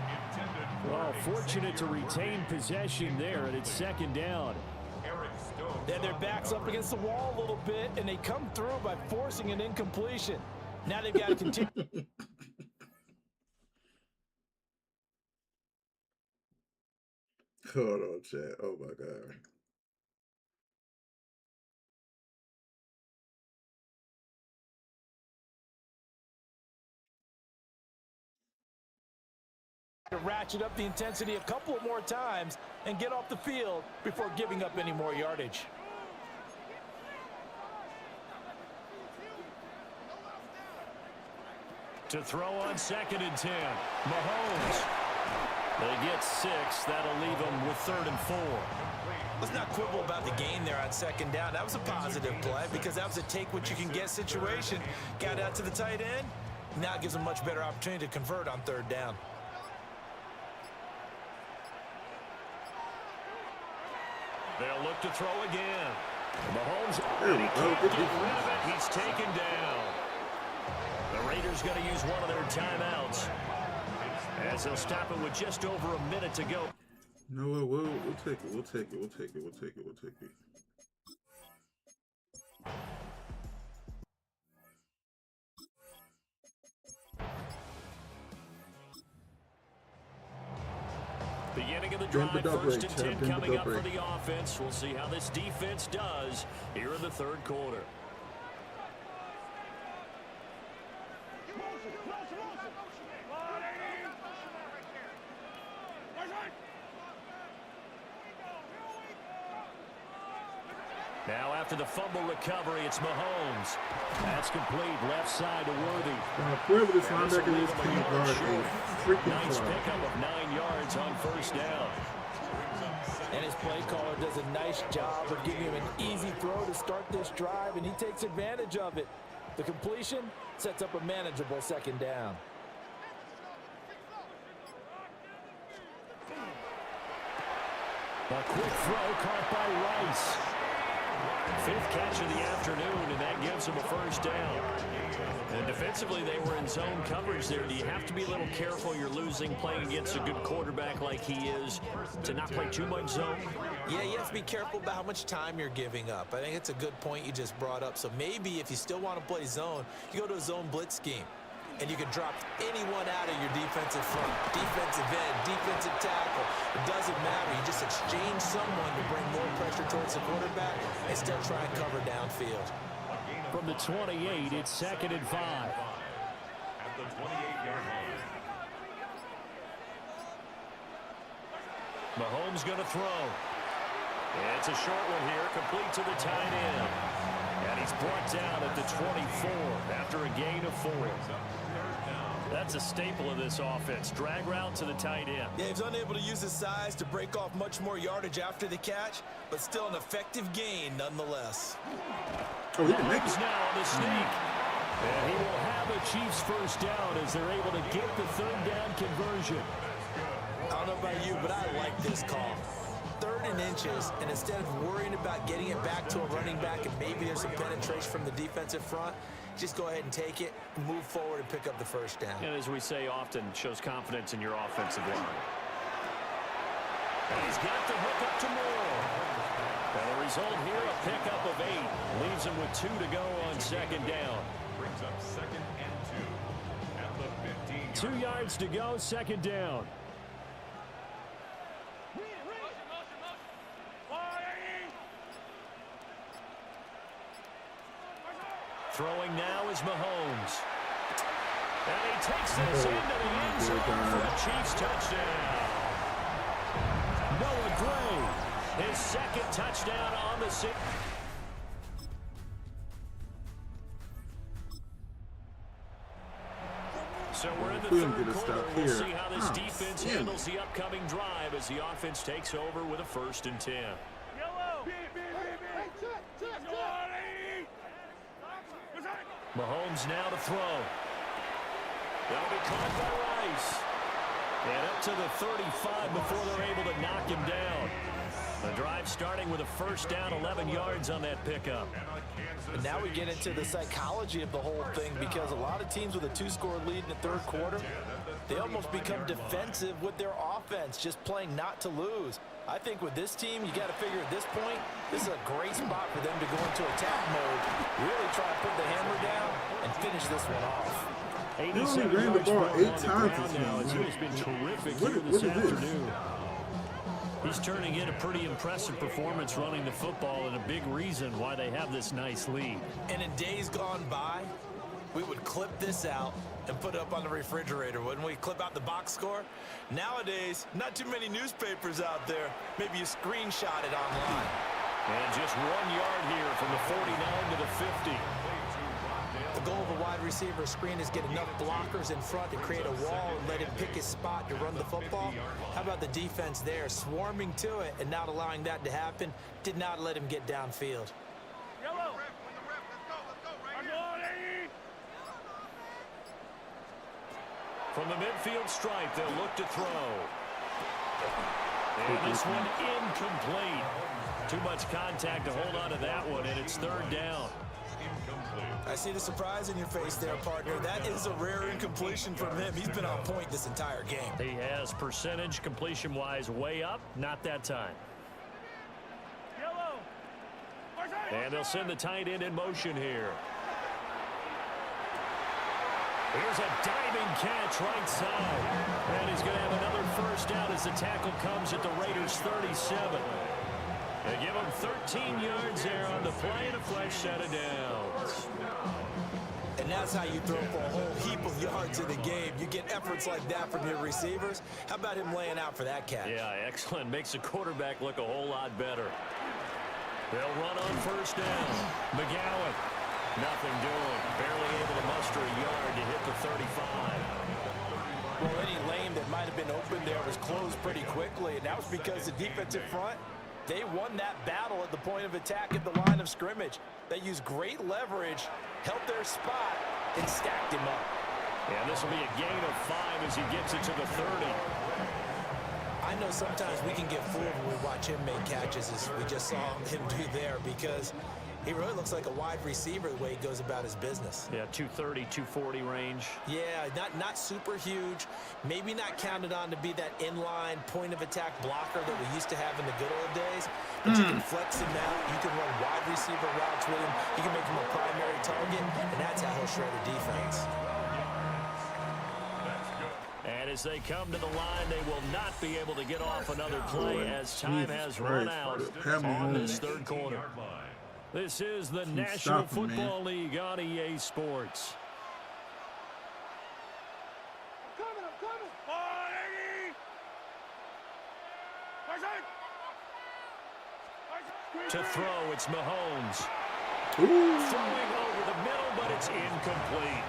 Well, fortunate to retain possession there, and it's second down. Eric Stokes. Then their backs up against the wall a little bit, and they come through by forcing an incompletion. Now they've got to continue. Hold on, chat. Oh my god. To ratchet up the intensity a couple of more times and get off the field before giving up any more yardage. To throw on 2nd and 10. Mahomes. They get 6. That'll leave them with 3rd and 4. Let's not quibble about the gain there on second down. That was a positive play because that was a take-what-you-can-get situation. Got out to the tight end. Now it gives them a much better opportunity to convert on 3rd down. They'll look to throw again. Mahomes, There and we he go. can't Good get rid defense. of it. He's taken down. The Raiders going to use one of their timeouts as they'll stop it with just over a minute to go. No, we'll take it. We'll take it. We'll take it. We'll take it. We'll take it. Beginning of the Denver drive, double 1st break, and Chad. 10 Denver coming up double for break. the offense. We'll see how this defense does here in the 3rd quarter. Now after the fumble recovery, it's Mahomes. That's complete, left side to Worthy. Whoever this And this will linebacker leave is him a can yard guard short. a freaking Nice fly. pickup of 9 yards on first down. And his play caller does a nice job of giving him an easy throw to start this drive, and he takes advantage of it. The completion sets up a manageable 2nd down. A quick throw caught by Rice. 5th catch of the afternoon, and that gives him a first down. And defensively, they were in zone coverage there. Do you have to be a little careful? You're losing playing against a good quarterback like he is to not play too much zone? Yeah, you have to be careful about how much time you're giving up. I think it's a good point you just brought up. So maybe if you still want to play zone, you go to a zone blitz scheme. And you can drop anyone out of your defensive front, defensive end, defensive tackle. It doesn't matter. You just exchange someone to bring more pressure towards the quarterback and still try and cover downfield. From the 28, it's 2nd and 5. At the 28-yard line. Mahomes going to throw. It's a short one here, complete to the tight end. And he's brought down at the 24 after a gain of 4. That's a staple of this offense. Drag route to the tight end. Yeah, he's unable to use his size to break off much more yardage after the catch, but still an effective gain nonetheless. Oh, he can make Mahomes it. now on the sneak. And he will have a Chiefs first down as they're able to get the 3rd down conversion. I don't know about you, but I like this call. 3rd and inches, and instead of worrying about getting it back to a running back and maybe there's some penetration from the defensive front, just go ahead and take it, move forward, and pick up the first down. And as we say often, shows confidence in your offensive line. And he's got the hook up to Moore. And the result here, a pickup of 8. Leaves him with 2 to go on 2nd down. Brings up 2nd and 2. At the 15. 2 yards to go, 2nd down. Throwing now is Mahomes. And he takes this into the end zone for a Chiefs touchdown. Noah Gray, his 2nd touchdown on the season. So we're in the We don't 3rd get a quarter. stop We'll here. see how this Oh, defense damn. handles the upcoming drive as the offense takes over with a 1st and 10. Yellow! Mahomes now to throw. That'll be caught by Rice. And up to the 35 before they're able to knock him down. The drive starting with a first down, 11 yards on that pickup. And now we get into the psychology of the whole thing, because a lot of teams with a 2-score lead in the third quarter, they almost become defensive with their offense, just playing not to lose. I think with this team, you got to figure at this point, this is a great spot for them to go into attack mode, really try to put the hammer down and finish this one off. He only ran the ball 8 times this now. game. It's been terrific What here is this this? afternoon. He's turning in a pretty impressive performance running the football, and a big reason why they have this nice lead. And in days gone by, we would clip this out and put it up on the refrigerator, wouldn't we? Clip out the box score. Nowadays, not too many newspapers out there. Maybe you screenshot it online. And just 1 yard here from the 49 to the 50. The goal of a wide receiver screen is get enough blockers in front to create a wall and let him pick his spot to run the football. How about the defense there, swarming to it and not allowing that to happen? Did not let him get downfield. From the midfield stripe, they'll look to throw. And this one incomplete. Too much contact to hold on to that one, and it's third down. I see the surprise in your face there, partner. That is a rare incompletion from him. He's been on point this entire game. He has percentage completion-wise way up. Not that time. And they'll send the tight end in motion here. Here's a diving catch right side. And he's going to have another first down as the tackle comes at the Raiders' 37. They give him 13 yards there on the play and a fresh set of downs. And that's how you throw for a whole heap of yards in the game. You get efforts like that from your receivers. How about him laying out for that catch? Yeah, excellent. Makes the quarterback look a whole lot better. They'll run on first down. McGowan, nothing doing. Barely able to muster a yard to hit the 35. Well, any lane that might have been open there was closed pretty quickly, and that was because the defensive front, they won that battle at the point of attack at the line of scrimmage. They used great leverage, held their spot, and stacked him up. And this will be a gain of 5 as he gets it to the 30. I know sometimes we can get fooled when we watch him make catches, as we just saw him do there, because he really looks like a wide receiver the way he goes about his business. Yeah, 230, 240 range. Yeah, not super huge. Maybe not counted on to be that inline point-of-attack blocker that we used to have in the good old days. But you can flex him out. You can run wide receiver routes with him. You can make him a primary target, and that's how he'll shred the defense. And as they come to the line, they will not be able to get off another play as time has run out on this third quarter. This is the National Football League on EA Sports. To throw, it's Mahomes. Throwing over the middle, but it's incomplete.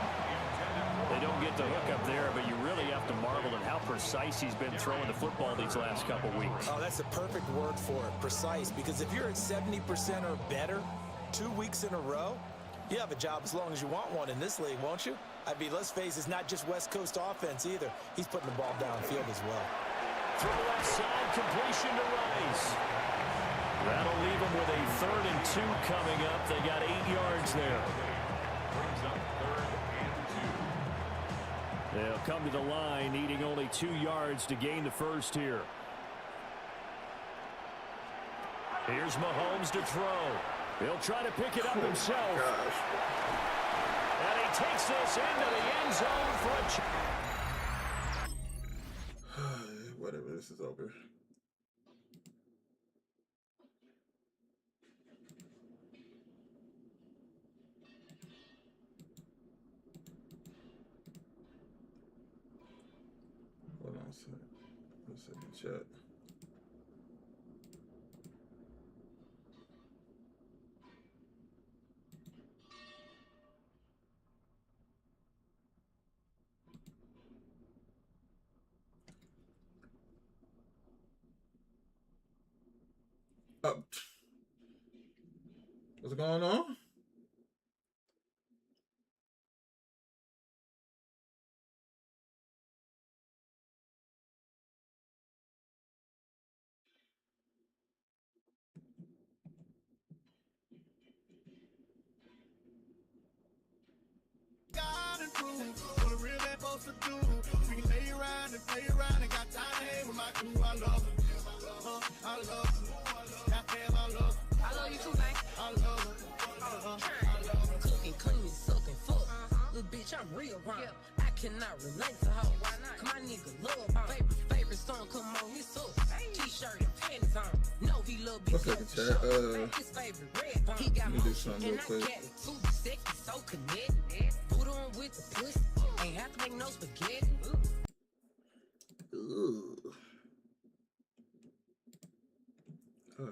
They don't get the hook up there, but you really have to marvel at how precise he's been throwing the football these last couple weeks. Oh, that's the perfect word for it, precise, because if you're at 70% or better 2 weeks in a row, you have a job as long as you want one in this league, won't you? I mean, let's face it, it's not just West Coast offense either. He's putting the ball downfield as well. Throw left side, completion to Rice. That'll leave them with a 3rd and 2 coming up. They got 8 yards there. They'll come to the line, needing only 2 yards to gain the first here. Here's Mahomes to throw. He'll try to pick it up himself. And he takes this into the end zone for a... Whatever, this is over. Hold on a second. Let's see the chat. What's going on? supposed to do. We can lay around and play around and got time to hang with my crew. I love her. I love her. Goddamn, I love her. I love you too, man. I love her. I love her. Cooking, cleaning, sucking, fuck. Little bitch, I'm real wrong. I cannot relate to her. Cause my nigga love her. Favorite song come on, his up. T-shirt and panties on. No, he love big What's up, chat? his favorite red bone. He got let me do something real and I quick. get it too. Sexy, so connected. Put on with the pussy. Ain't have to make no spaghetti. Ooh.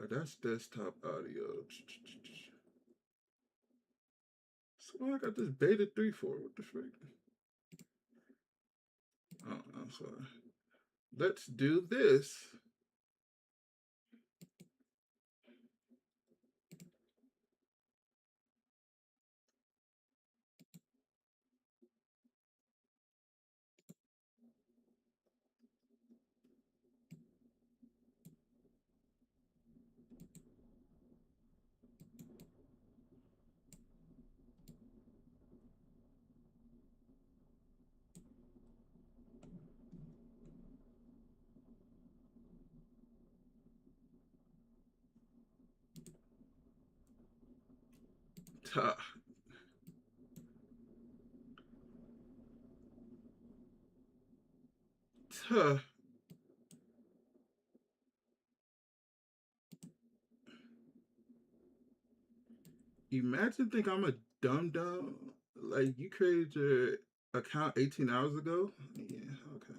That's desktop audio. So I got this beta 3 for. What the frick? Oh, I'm sorry. Let's do this. Ta. Ta. Imagine think I'm a dumb. Like you created your account 18 hours ago? Yeah, okay.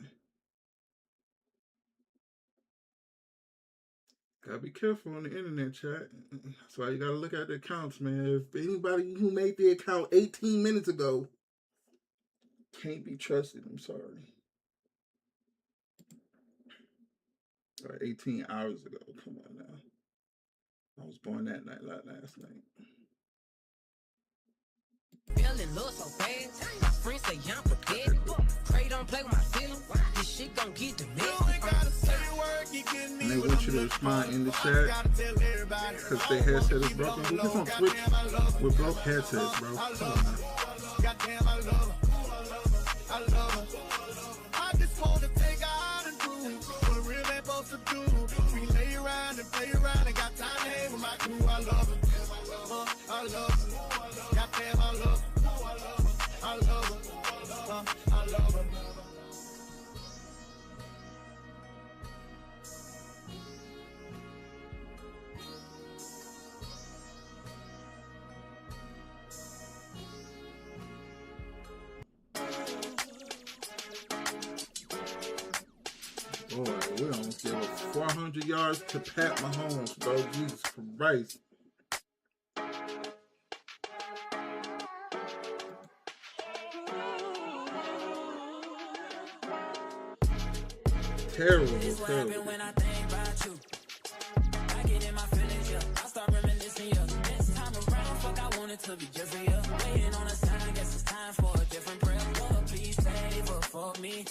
Gotta be careful on the internet, chat. That's why you gotta look at the accounts, man. If anybody who made the account 18 minutes ago can't be trusted, I'm sorry. Or 18 hours ago. Come on now. I was born that night, last night. Feeling love so bad. My friends say I'm forgetting. Pray don't play with my feelings. This shit gon' get the And they want you to respond in the chat because their headset is broken. Who gets on Twitch with broke headsets, bro? Come on now. Goddamn, I love her. I love her. I just want to take her out and do what real man supposed to do. We lay around and play around and got time to hang with my crew. I love her. I love her. Goddamn, I love her. I love her. I love her. Boy, we almost gave up 400 yards to Pat Mahomes, bro. Jesus Christ. Terrible, terrible. when I think about you. I get in my feelings, yeah. I start reminiscing, yeah. This time around, fuck, I want it to be different, yeah. Waiting on a sign, guess it's time for a different prayer. Lord, please favor for me.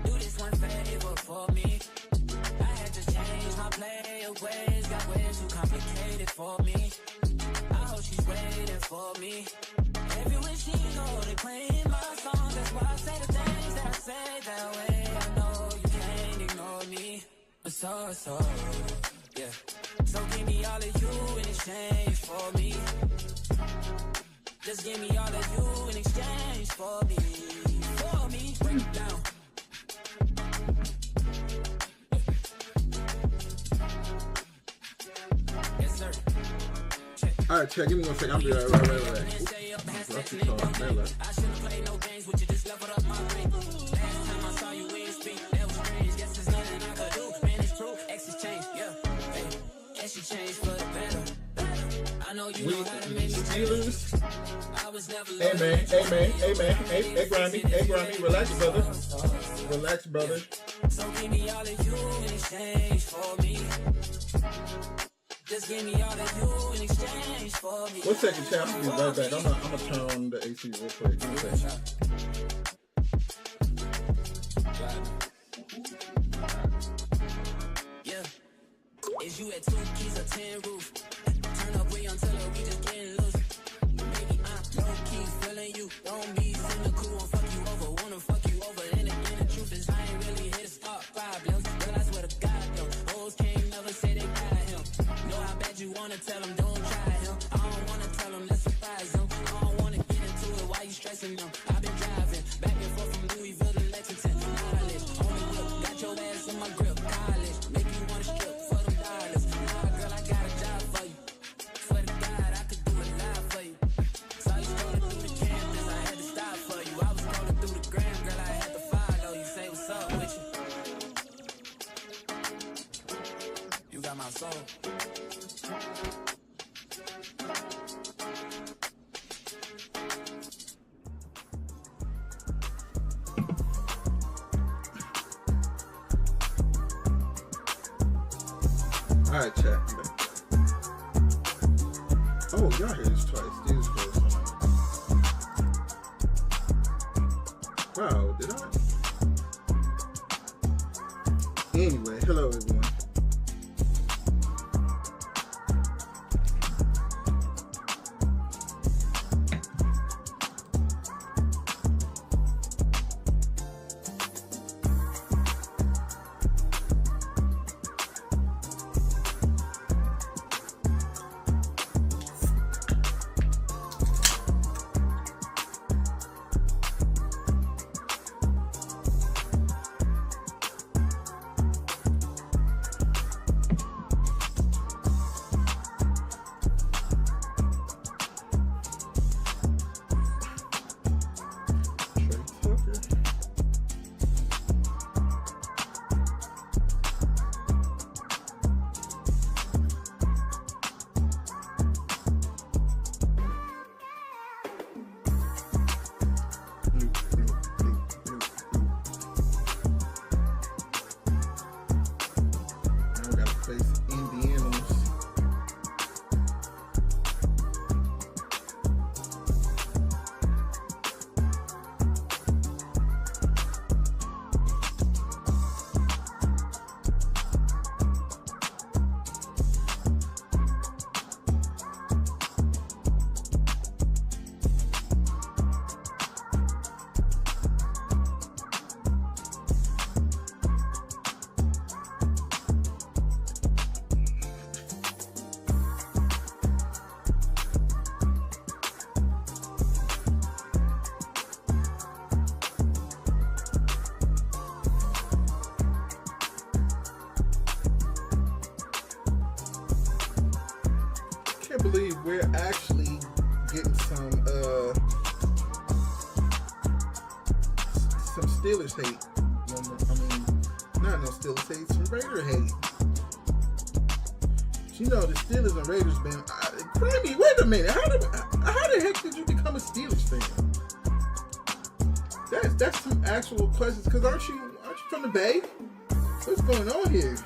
Do this one favor for me. I had to change my play ways, got ways too complicated for me. I hope she's waiting for me. Everywhere she go, they playing my song. That's why I say the things that I say that way. I know you can't ignore me. So, yeah. So give me all of you in exchange for me. Just give me all of you in exchange for me. For me, break it down. Yes, sir. All right, chat, give me 1 second. I'll be right back. I shouldn't play no games with you, just level up my ring. Last time I saw you in speak, that was strange. Guess there's nothing I could do. Man, it's true. X has changed, yeah. Hey, guess you changed for the better. I know you know how to make me Steelers. I was never Hey, Grimy, relax, brother. Relax, brother. So give me all of you in exchange for me. Just give me all of you in exchange for me. 1 second, chat. I'll be right back. I'm gonna turn on the AC real quick. Give me a second. Yeah. Is you at 2 keys or 10 roof? Turn up way until we just getting loose. Baby, I'm low key feeling you. Don't be cynical, won't fuck you over, wanna fuck you flexing them. I've been driving back and forth from Louisville to Lexington. Mileage on the whip, got your ass in my grip. College, make you wanna strip for them dollars. Nah, girl, I got a job for you. Swear to God, I could do it live for you. Saw you scrolling through the campus, I had to stop for you. I was scrolling through the gram, girl, I had to follow you. Say what's up with you. You got my soul. All right, chat. Oh, y'all heard this twice. These close on. Wow, did I? Anyway, hello everyone. Believe we're actually getting some Steelers hate. I mean, not no Steelers hate, some Raider hate. You know, the Steelers and Raiders been. Grammy, wait a minute. How the heck did you become a Steelers fan? That's some actual questions. Because aren't you from the Bay? What's going on here?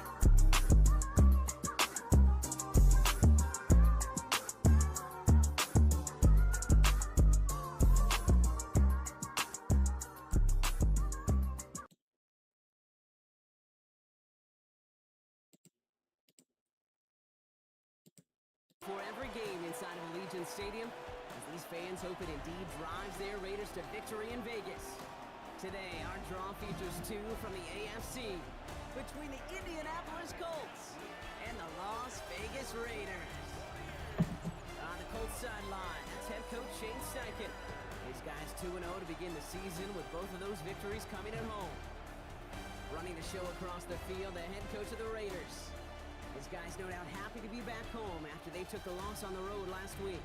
For every game inside of Allegiant Stadium, as these fans hope it indeed drives their Raiders to victory in Vegas. Today, our draw features two from the AFC between the Indianapolis Colts and the Las Vegas Raiders. On the Colts sideline, that's head coach Shane Steichen. His guys 2-0 to begin the season with both of those victories coming at home. Running the show across the field, the head coach of the Raiders. His guys no doubt happy to be back home after they took the loss on the road last week.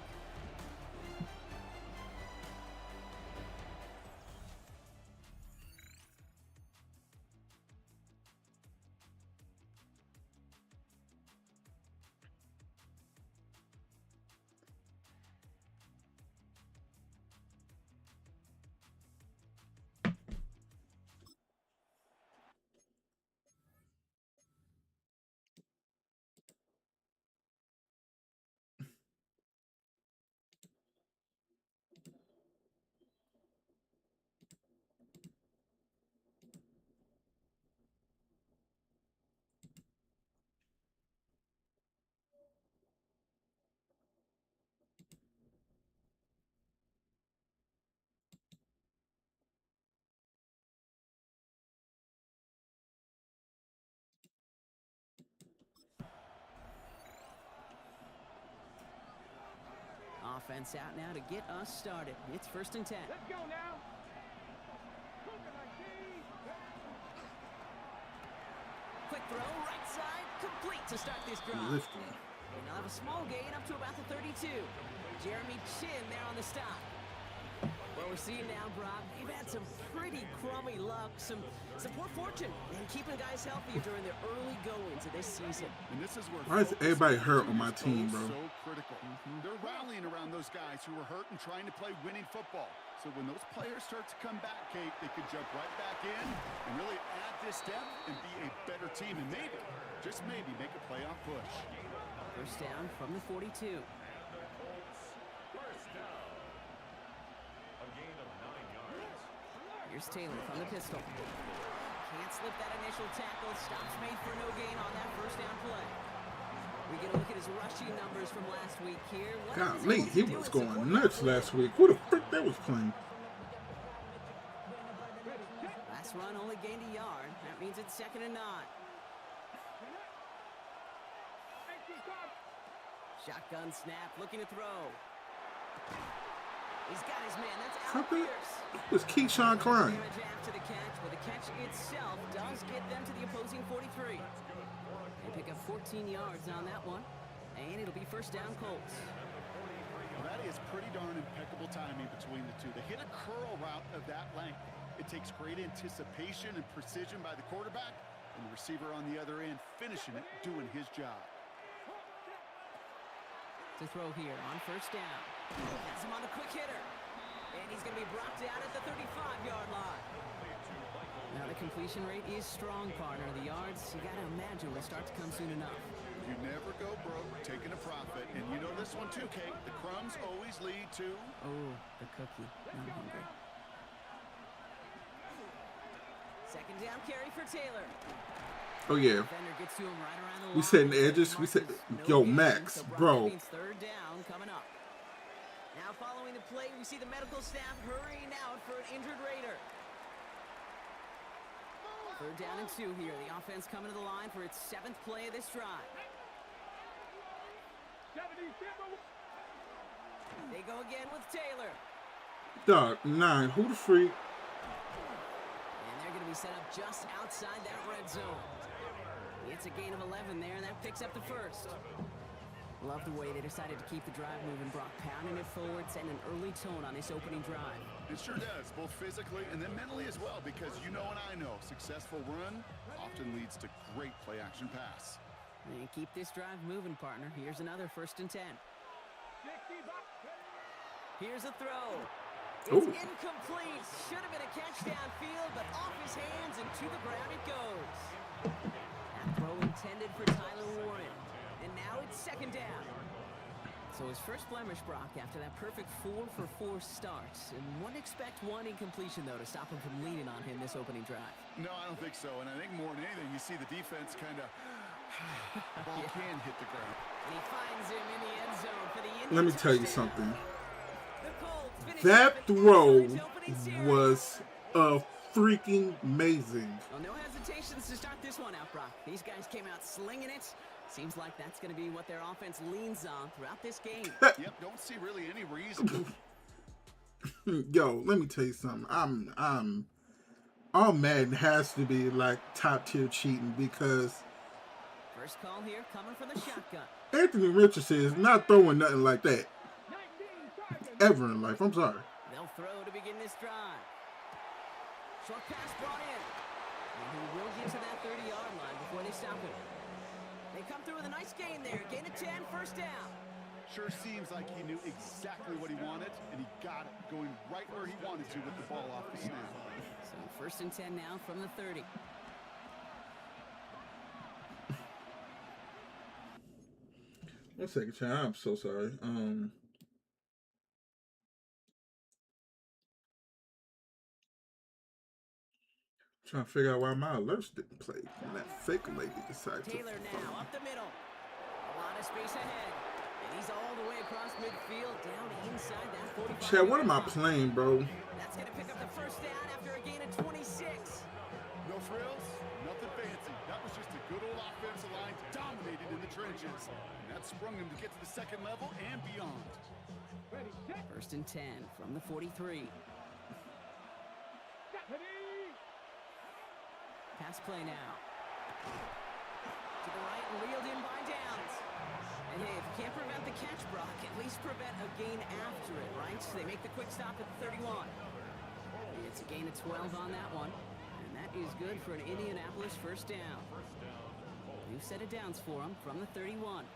offense out now to get us started. It's 1st and 10. Let's go now. Quick throw, right side, complete to start this drive. Lifting. And they'll have a small gain up to about the 32. Jeremy Chin there on the stop. What we're seeing now, Brock, they've had some pretty crummy luck, some poor fortune, and keeping guys healthy during their early goings of this season. And this is where Why is focus everybody and hurt on routine my is team, bro? So critical. They're rallying around those guys who are hurt and trying to play winning football. So when those players start to come back, Kate, they could jump right back in and really add this depth and be a better team and maybe, just maybe, make a playoff push. 1st down from the 42. First down. A gain of 9 yards. Here's Taylor from the pistol. Can't slip that initial tackle. Stops made for no gain on that 1st down play. We get a look at his rushing numbers from last week here. Golly, he was going nuts last week. Who the frick that was playing? Last run only gained a yard. That means it's 2nd and 9. Shotgun snap, looking to throw. He's got his man. That's Alec Something? Pierce. It was Keyshawn Klein. Damage after the catch, but the catch itself does get them to the opposing 43. They pick up 14 yards on that one, and it'll be 1st down Colts. Well, that is pretty darn impeccable timing between the two. They hit a curl route of that length. It takes great anticipation and precision by the quarterback, and the receiver on the other end finishing it, doing his job. To throw here on 1st down. Has him on the quick hitter. And he's going to be brought down at the 35-yard line. Now the completion rate is strong, partner. The yards, you got to imagine, will start to come soon enough. You never go broke taking a profit. And you know this one too, Kate. The crumbs always lead to... Oh, the cookie. I'm hungry. 2nd down carry for Taylor. Oh yeah. Defender gets to him right around the line. We setting edges. We said, yo, Max, bro. 3rd down coming up. Now following the play, we see the medical staff hurrying out for an injured Raider. 3rd down and 2 here. The offense coming to the line for its 7th play of this drive. They go again with Taylor. Dog, 9. Who the freak? And they're going to be set up just outside that red zone. It's a gain of 11 there, and that picks up the 1st. Love the way they decided to keep the drive moving, Brock, pounding it forward, setting an early tone on this opening drive. It sure does, both physically and then mentally as well, because you know and I know, successful run often leads to great play-action pass. And keep this drive moving, partner. Here's another 1st and 10. Here's a throw. It's incomplete. Should have been a catch downfield, but off his hands and to the ground it goes. That throw intended for Tyler Warren. And now it's 2nd down. So his first blemish, Brock, after that perfect 4-for-4 start. And wouldn't expect one incompletion, though, to stop him from leaning on him this opening drive. No, I don't think so. And I think more than anything, you see the defense kind of... ball can hit the ground. And he finds him in the end zone for the Indians. Let me tell you something. The Colts finish That up an throw excellent opening series. was freaking amazing. Well, no hesitations to start this one out, Brock. These guys came out slinging it. Seems like that's going to be what their offense leans on throughout this game. Yep, don't see really any reason. Yo, let me tell you something. All Madden has to be like top tier cheating because First call here coming from the shotgun. Anthony Richardson is not throwing nothing like that ever in life. I'm sorry. They'll throw to begin this drive. Short pass brought in. And he will get to that 30-yard line before they stop him. They come through with a nice gain there. Gain of 10, 1st down. Sure seems like he knew exactly what he wanted, and he got it, going right where he wanted to with the ball off the snap. So 1st and 10 now from the 30. One second, Chad. I'm so sorry. Trying to figure out why my alerts didn't play when that fake lady decided to. Taylor now up the middle. A lot of space ahead. And he's all the way across midfield down inside that 45. Chad, what am I playing, bro? That's going to pick up the 1st down after a gain of 26. No frills, nothing fancy. That was just a good old offensive line dominated in the trenches. And that sprung him to get to the 2nd level and beyond. First and 10 from the 43. Pass play now. To the right and reeled in by Downs. And hey, if you can't prevent the catch, Brock, at least prevent a gain after it, right? So they make the quick stop at the 31. It's a gain of 12 on that one. And that is good for an Indianapolis first down. New set of downs for them from the 31.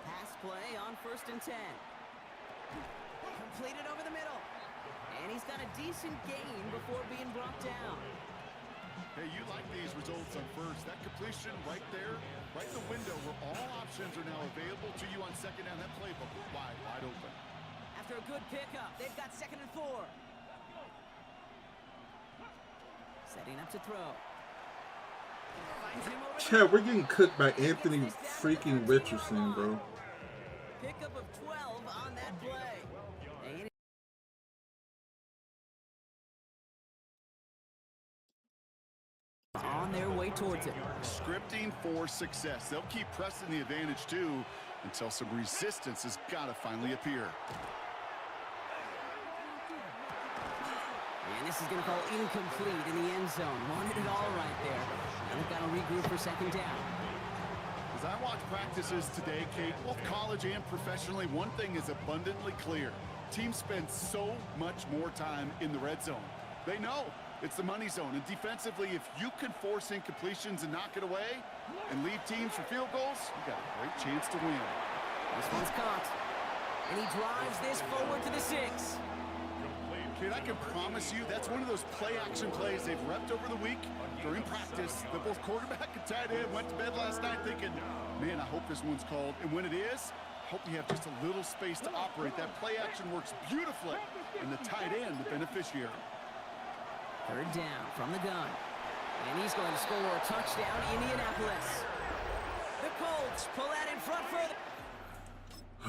Pass play on first and 10. Completed over the middle. And he's got a decent gain before being brought down. Hey, you like these results on first. That completion right there, right in the window where all options are now available to you on second down. That playbook wide open. After a good pickup, they've got 2nd and 4. Setting up to throw. Finds him over Chad, we're getting cooked by Anthony freaking Richardson, bro. Pickup of 12 on that play. And on their way towards it. Scripting for success. They'll keep pressing the advantage too until some resistance has got to finally appear. And this is going to fall incomplete in the end zone. Wanted it all right there. Now they've got to regroup for 2nd down. As I watch practices today, Kate, both college and professionally, one thing is abundantly clear. Teams spend so much more time in the red zone. They know it's the money zone. And defensively, if you can force incompletions and knock it away and lead teams for field goals, you got a great chance to win. This one's caught. And he drives this forward to the 6. Kate, I can promise you that's one of those play-action plays they've repped over the week during practice. The both quarterback and tight end went to bed last night thinking, man, I hope this one's called. And when it is, I hope we have just a little space to operate. That play-action works beautifully, and the tight end, the beneficiary. 3rd down from the gun. And he's going to score a touchdown, Indianapolis. The Colts pull that in front for the...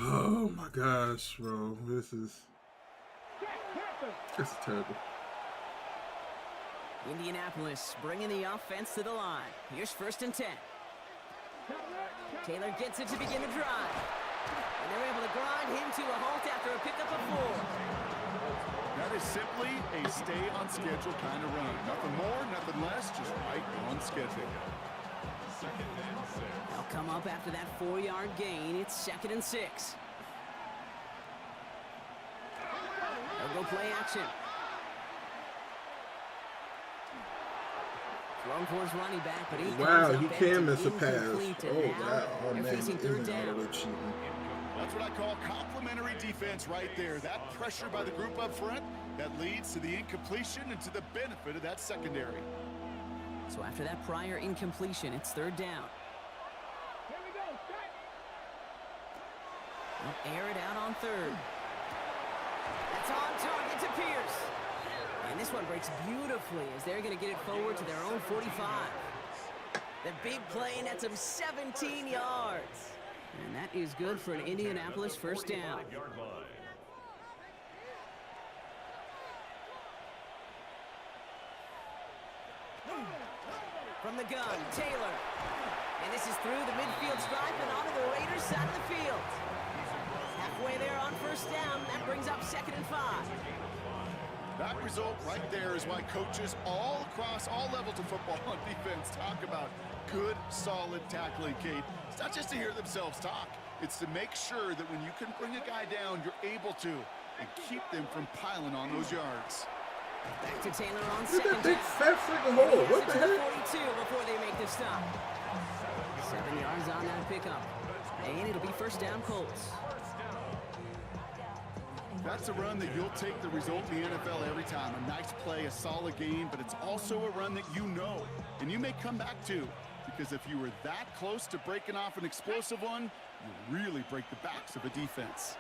Oh my gosh, bro. This is terrible. Indianapolis bringing the offense to the line. Here's 1st and 10. Taylor gets it to begin the drive. And they're able to grind him to a halt after a pickup of 4. That is simply a stay-on-schedule kind of run. Nothing more, nothing less, just right on schedule. They'll come up after that 4-yard gain. It's 2nd and 6. They'll go play action. Thrown for his running back, but he can miss a pass. Oh, wow. Oh, man. Facing 3rd down. That's what I call complimentary defense right there. That pressure by the group up front, that leads to the incompletion and to the benefit of that secondary. So after that prior incompletion, it's 3rd down. They'll air it out on 3rd. That's on target to Pierce. And this one breaks beautifully as they're going to get it forward to their own 45. The big play nets them 17 yards. And that is good for an Indianapolis first down. From the gun, Taylor. And this is through the midfield stripe and onto the Raiders side of the field. Halfway there on 1st down. That brings up 2nd and 5. That result right there is why coaches all across all levels of football on defense talk about good, solid tackling, Kate. It's not just to hear themselves talk. It's to make sure that when you can bring a guy down, you're able to, and keep them from piling on those yards. Back to Taylor on Look at 2nd that big down. fat freaking hole. What the To the heck? 42 before they make the stop. 7 yards on that pickup. And it'll be 1st down Colts. That's a run that you'll take the result in the NFL every time. A nice play, a solid game, but it's also a run that you know, and you may come back to, because if you were that close to breaking off an explosive one, you really break the backs of a defense.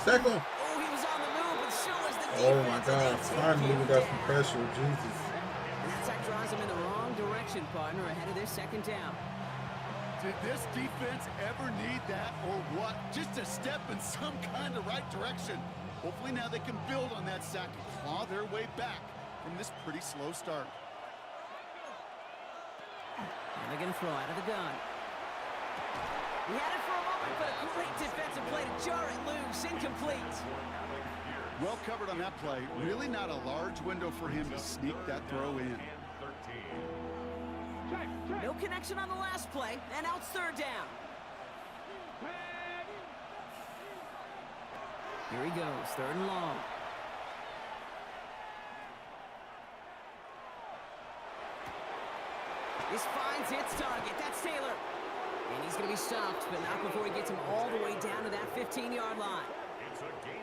Second. Oh, he was on the move, but so was the defense. Oh my God. Finally, we got some pressure. Jesus. And that drives him in the wrong direction, partner, ahead of their 2nd down. Did this defense ever need that or what? Just a step in some kind of right direction. Hopefully now they can build on that sack and claw their way back from this pretty slow start. And they're going to throw out of the gun. He had it for a moment, but a great defensive play to jar it loose. Incomplete. Well covered on that play. Really not a large window for him to sneak that throw in. No connection on the last play, and now it's third down. Here he goes, third and long. This finds its target. That's Taylor. And he's going to be stopped, but not before he gets him all the way down to that 15-yard line.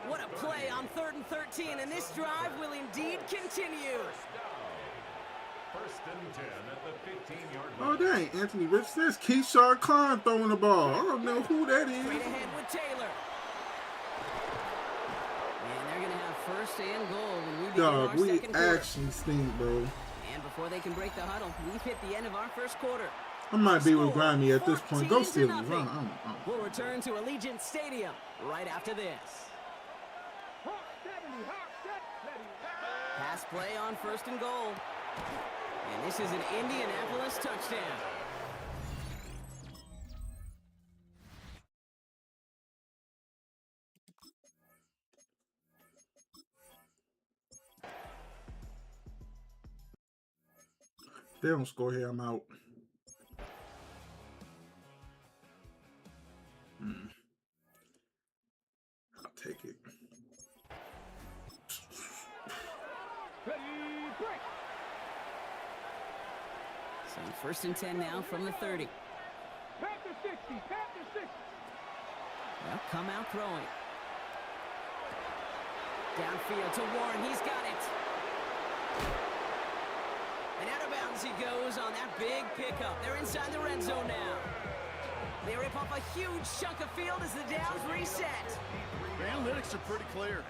What a play on 3rd and 13, and this drive will indeed continue. First and 10 at the 15-yard line. Oh, dang. Anthony Richardson. There's Keyshawn Klein throwing the ball. I don't know who that is. Straight ahead with Taylor. And they're going to have first and goal when we begin our We second quarter. actually stink, bro. And before they can break the huddle, we've hit the end of our first quarter. I might be with Score, Grimy at this point. Go 14 to Steelers. nothing. We'll return to Allegiant Stadium right after this. Pass play on first and goal. And this is an Indianapolis touchdown. They don't score here, I'm out. I'll take it. So first and 10 now from the 30. Well, come out throwing. Downfield to Warren. He's got it. And out of bounds he goes on that big pickup. They're inside the red zone now. They rip off a huge chunk of field as the downs reset. The analytics are pretty clear.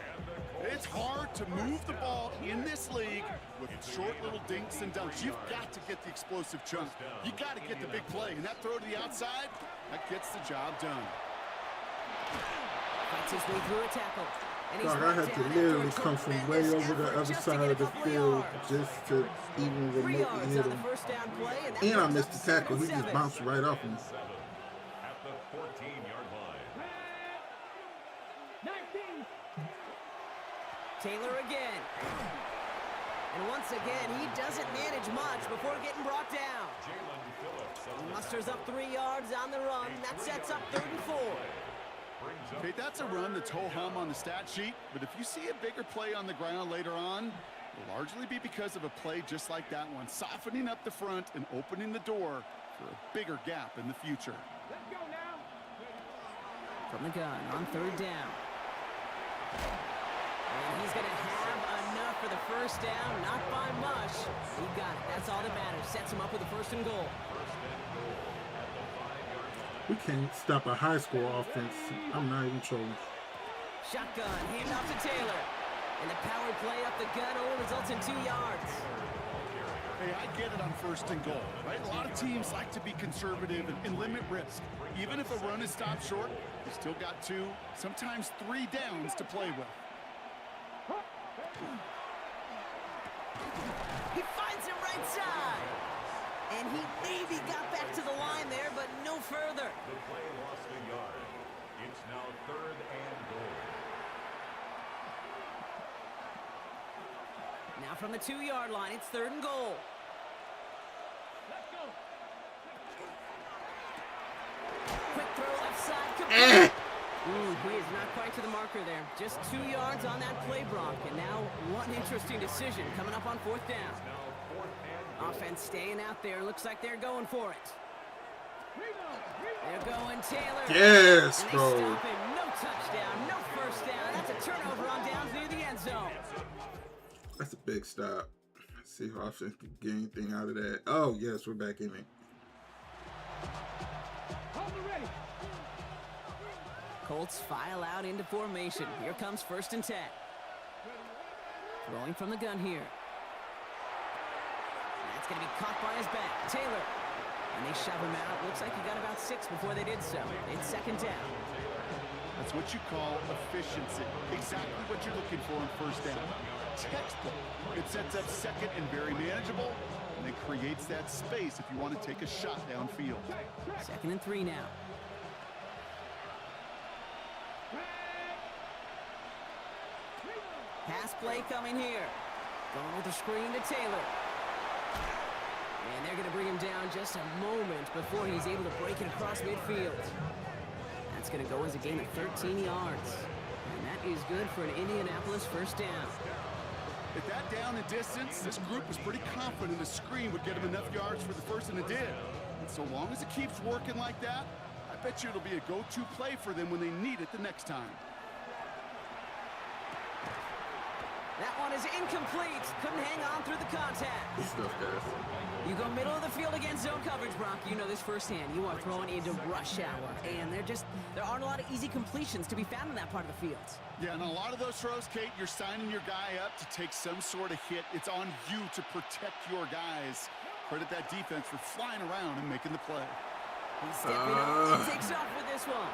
It's hard to move the ball in this league with short little dinks and dunks. You've got to get the explosive chunk. You got to get the big play. And that throw to the outside, that gets the job done. Fights his way through a tackle. And he's Dog, I right had to down literally after a come from way tremendous over the effort other just to side get of the a couple field yards. just to even 3 remotely yards hit on the him. first down play, and that And I brings missed up the tackle. He 7-7. just bounced right off me. At the 14-yard line. Taylor again. And once again, he doesn't manage much before getting brought down. Jalen Phillips. He musters up 3 yards on the run. That sets up 3rd and 4. Okay, that's a run that's ho-hum on the stat sheet, but if you see a bigger play on the ground later on, it'll largely be because of a play just like that one, softening up the front and opening the door for a bigger gap in the future. From the gun on 3rd down. And he's going to have enough for the first down, not by much. He got it. That's all that matters. Sets him up with a 1st and goal. We can't stop a high score offense. I'm not even trolling. Shotgun, hand off to Taylor. And the power play up the gut only results in 2 yards. Hey, I get it on 1st and goal, right? A lot of teams like to be conservative and limit risk. Even if a run is stopped short, you still got 2, sometimes 3 downs to play with. He finds him right side. And he maybe got back to the line there, but no further. The play lost a yard. It's now 3rd and goal. Now from the 2-yard line, it's 3rd and goal. Quick throw left side. Complete. He is not quite to the marker there. Just 2 yards on that play, Brock. And now one interesting decision coming up on 4th down. Offense staying out there. Looks like they're going for it. They're going Taylor. Yes, and they bro. stop him. No touchdown, no first down. That's a turnover on downs near the end zone. That's a big stop. Let's see if offense can get anything out of that. Oh, yes, we're back in it. Colts file out into formation. Here comes 1st and 10. Throwing from the gun here. That's going to be caught by his back. Taylor. And they shove him out. Looks like he got about 6 before they did so. It's 2nd down. That's what you call efficiency. Exactly what you're looking for on 1st down. Textbook. It sets up 2nd and very manageable. and it creates that space if you want to take a shot downfield. 2nd and 3 now. Pass play coming here. Going with the screen to Taylor. And they're going to bring him down just a moment before he's able to break it across midfield. That's going to go as a gain of 13 yards. And that is good for an Indianapolis first down. At that down and distance, this group was pretty confident the screen would get him enough yards for the first, and it did. And so long as it keeps working like that, I bet you it'll be a go-to play for them when they need it the next time. That one is incomplete. Couldn't hang on through the contact. Good stuff, guys. You go middle of the field against zone coverage, Brock. You know this firsthand. You are throwing into rush hour. And there aren't a lot of easy completions to be found in that part of the field. Yeah, and a lot of those throws, Kate, you're signing your guy up to take some sort of hit. It's on you to protect your guys. Credit that defense for flying around and making the play. He's stepping up and takes off with this one.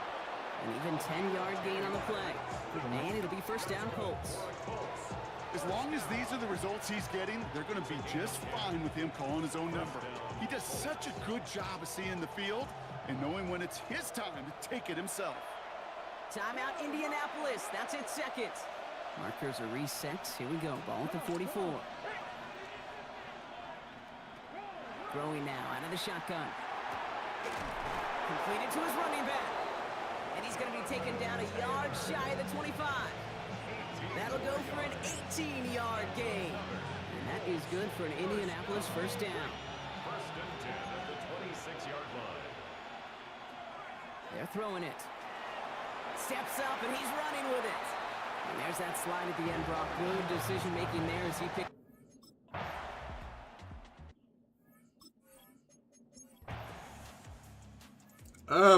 An even 10-yard gain on the play. And it'll be first down Colts. As long as these are the results he's getting, they're going to be just fine with him calling his own number. He does such a good job of seeing the field and knowing when it's his time to take it himself. Timeout Indianapolis. That's its 2nd. Markers are reset. Here we go. Ball at the 44. Throwing now out of the shotgun. Completed to his running back. And he's going to be taken down a yard shy of the 25. That'll go for an 18-yard gain. And that is good for an Indianapolis first down. 1st and 10 at the 26-yard line. They're throwing it. Steps up, and he's running with it. And there's that slide at the end, Brock. Good decision-making there as he picked.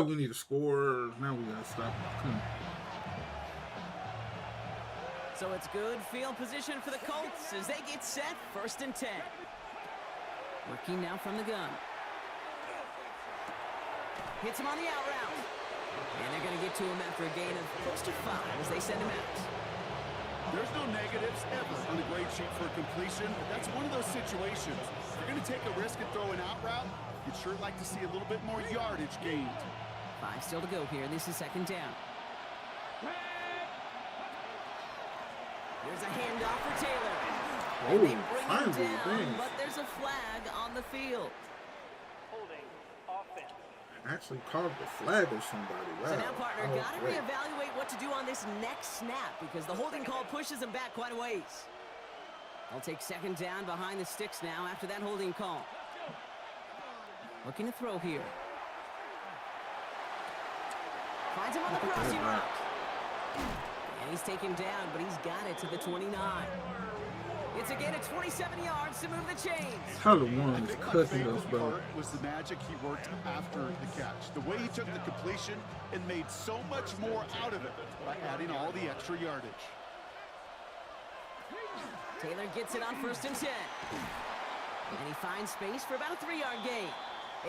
We need to score. Now we gotta stop. So it's good field position for the Colts as they get set. 1st and 10. Working now from the gun. Hits him on the out route. And they're going to get to him after a gain of close to 5 as they send him out. There's no negatives ever on the grade sheet for a completion, but that's one of those situations. If you're going to take a risk and throw an out route, you'd sure like to see a little bit more yardage gained. 5 still to go here. This is 2nd down. There's a handoff for Taylor. And they bring him down, but there's a flag on the field. Holding offense. Actually called the flag of somebody. Wow. So now, partner, got to reevaluate what to do on this next snap because the holding call pushes him back quite a ways. They'll take 2nd down behind the sticks now after that holding call. Looking to throw here. Finds him on the crossing route. And he's taken down, but he's got it to the 29. It's again at 27 yards to move the chains. Tyler Warren is I think my cooking us, favorite bro. part was the magic he worked after the catch. The way he took the completion and made so much more out of it by adding all the extra yardage. Taylor gets it on 1st and 10. And he finds space for about a 3-yard gain.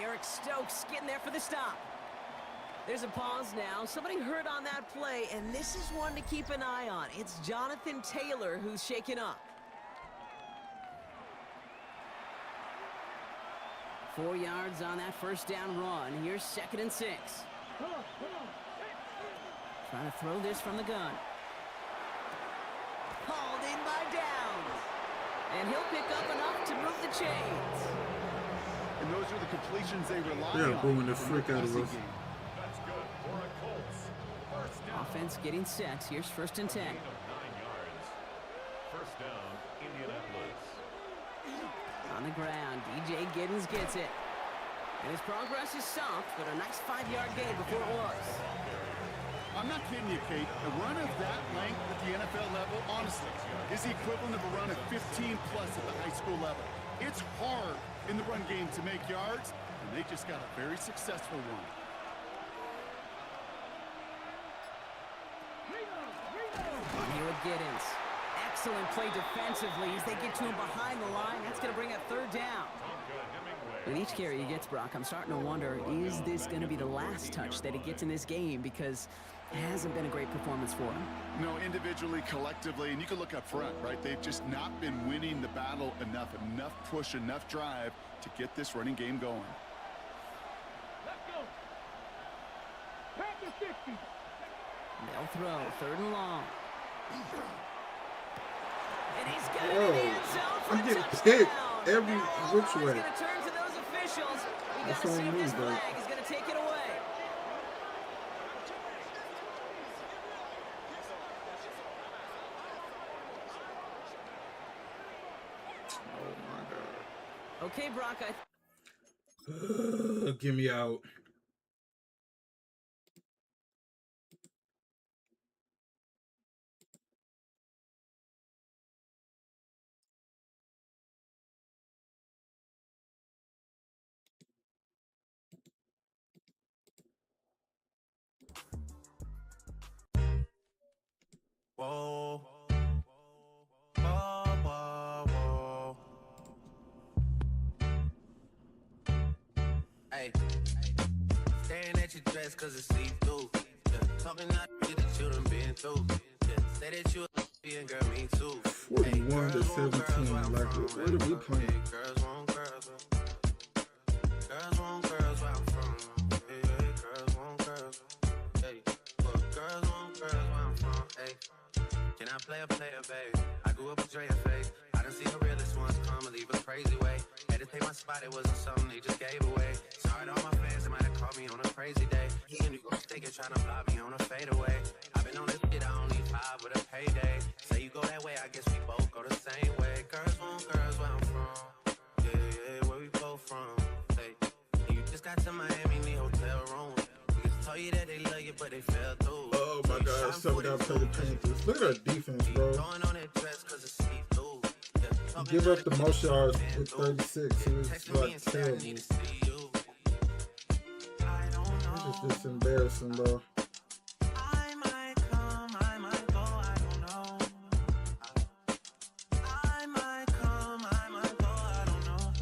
Eric Stokes getting there for the stop. There's a pause now. Somebody hurt on that play, and this is one to keep an eye on. It's Jonathan Taylor who's shaken up. 4 yards on that first down run. Here's 2nd and 6. Trying to throw this from the gun. Called in by Downs. And he'll pick up enough to move the chains. And those are the completions they rely They're on. booing the frick out of us. That's good for a Colts. 1st down. Offense getting set. Here's 1st and 10. Gain of 9 yards. 1st down, Indianapolis. On the ground, DJ Giddens gets it. And his progress is stopped, but a nice 5-yard gain before it was. I'm not kidding you, Kate. A run of that length at the NFL level, honestly, is the equivalent of a run of 15-plus at the high school level. It's hard in the run game to make yards, and they just got a very successful one. Here with Giddens. Excellent play defensively as they get to him behind the line. That's going to bring up 3rd down. With each carry he gets, Brock, I'm starting to wonder, is this going to be the last touch that he gets in this game? Because it hasn't been a great performance for him. No, individually, collectively, and you can look up front, right? They've just not been winning the battle enough push, enough drive to get this running game going. Let's go. Pack the 60. They'll throw, 3rd and long. And he's got it in the end zone for I'm a getting touchdown. picked every Now which He's way. going to turn to those officials. We got That's to on see if me, this bro. flag is going to take it away. Oh my Okay, Brock, God. Get me out. Whoa. Whoa, whoa, whoa. Hey. Staring at your dress cause it's see-through. Yeah. Talking out shit that you done been through. Yeah. Say that you a and girl, me too. 41 to 17. Like, what are we playing? Girls want girls. Girls want girls where I'm from. Hey, girls want girls. Hey. But girls want girls where I'm from. Hey. Can I play a player, babe? I grew up with Drea Face. I done seen the realest ones come and leave a crazy way. Had to pay my spot, it wasn't something they just gave away. Sorry to all my fans, they might have called me on a crazy day. He and you mistaken trying to block me on a fadeaway. I've been on this shit, I don't need 5 with a payday. Say you go that way, I guess we both go the same way. Girls want girls where I'm from. Yeah, yeah, where we both from. Hey, and you just got to Miami, need hotel room. Niggas told you that they love you, but they fell through. Oh my God, somebody got to play the Panthers. Look at our defense, bro. Give up the most yards with 36. It was like terrible. It's just embarrassing, bro. I might come, I might go, I don't know. I might come, I might go, I don't know.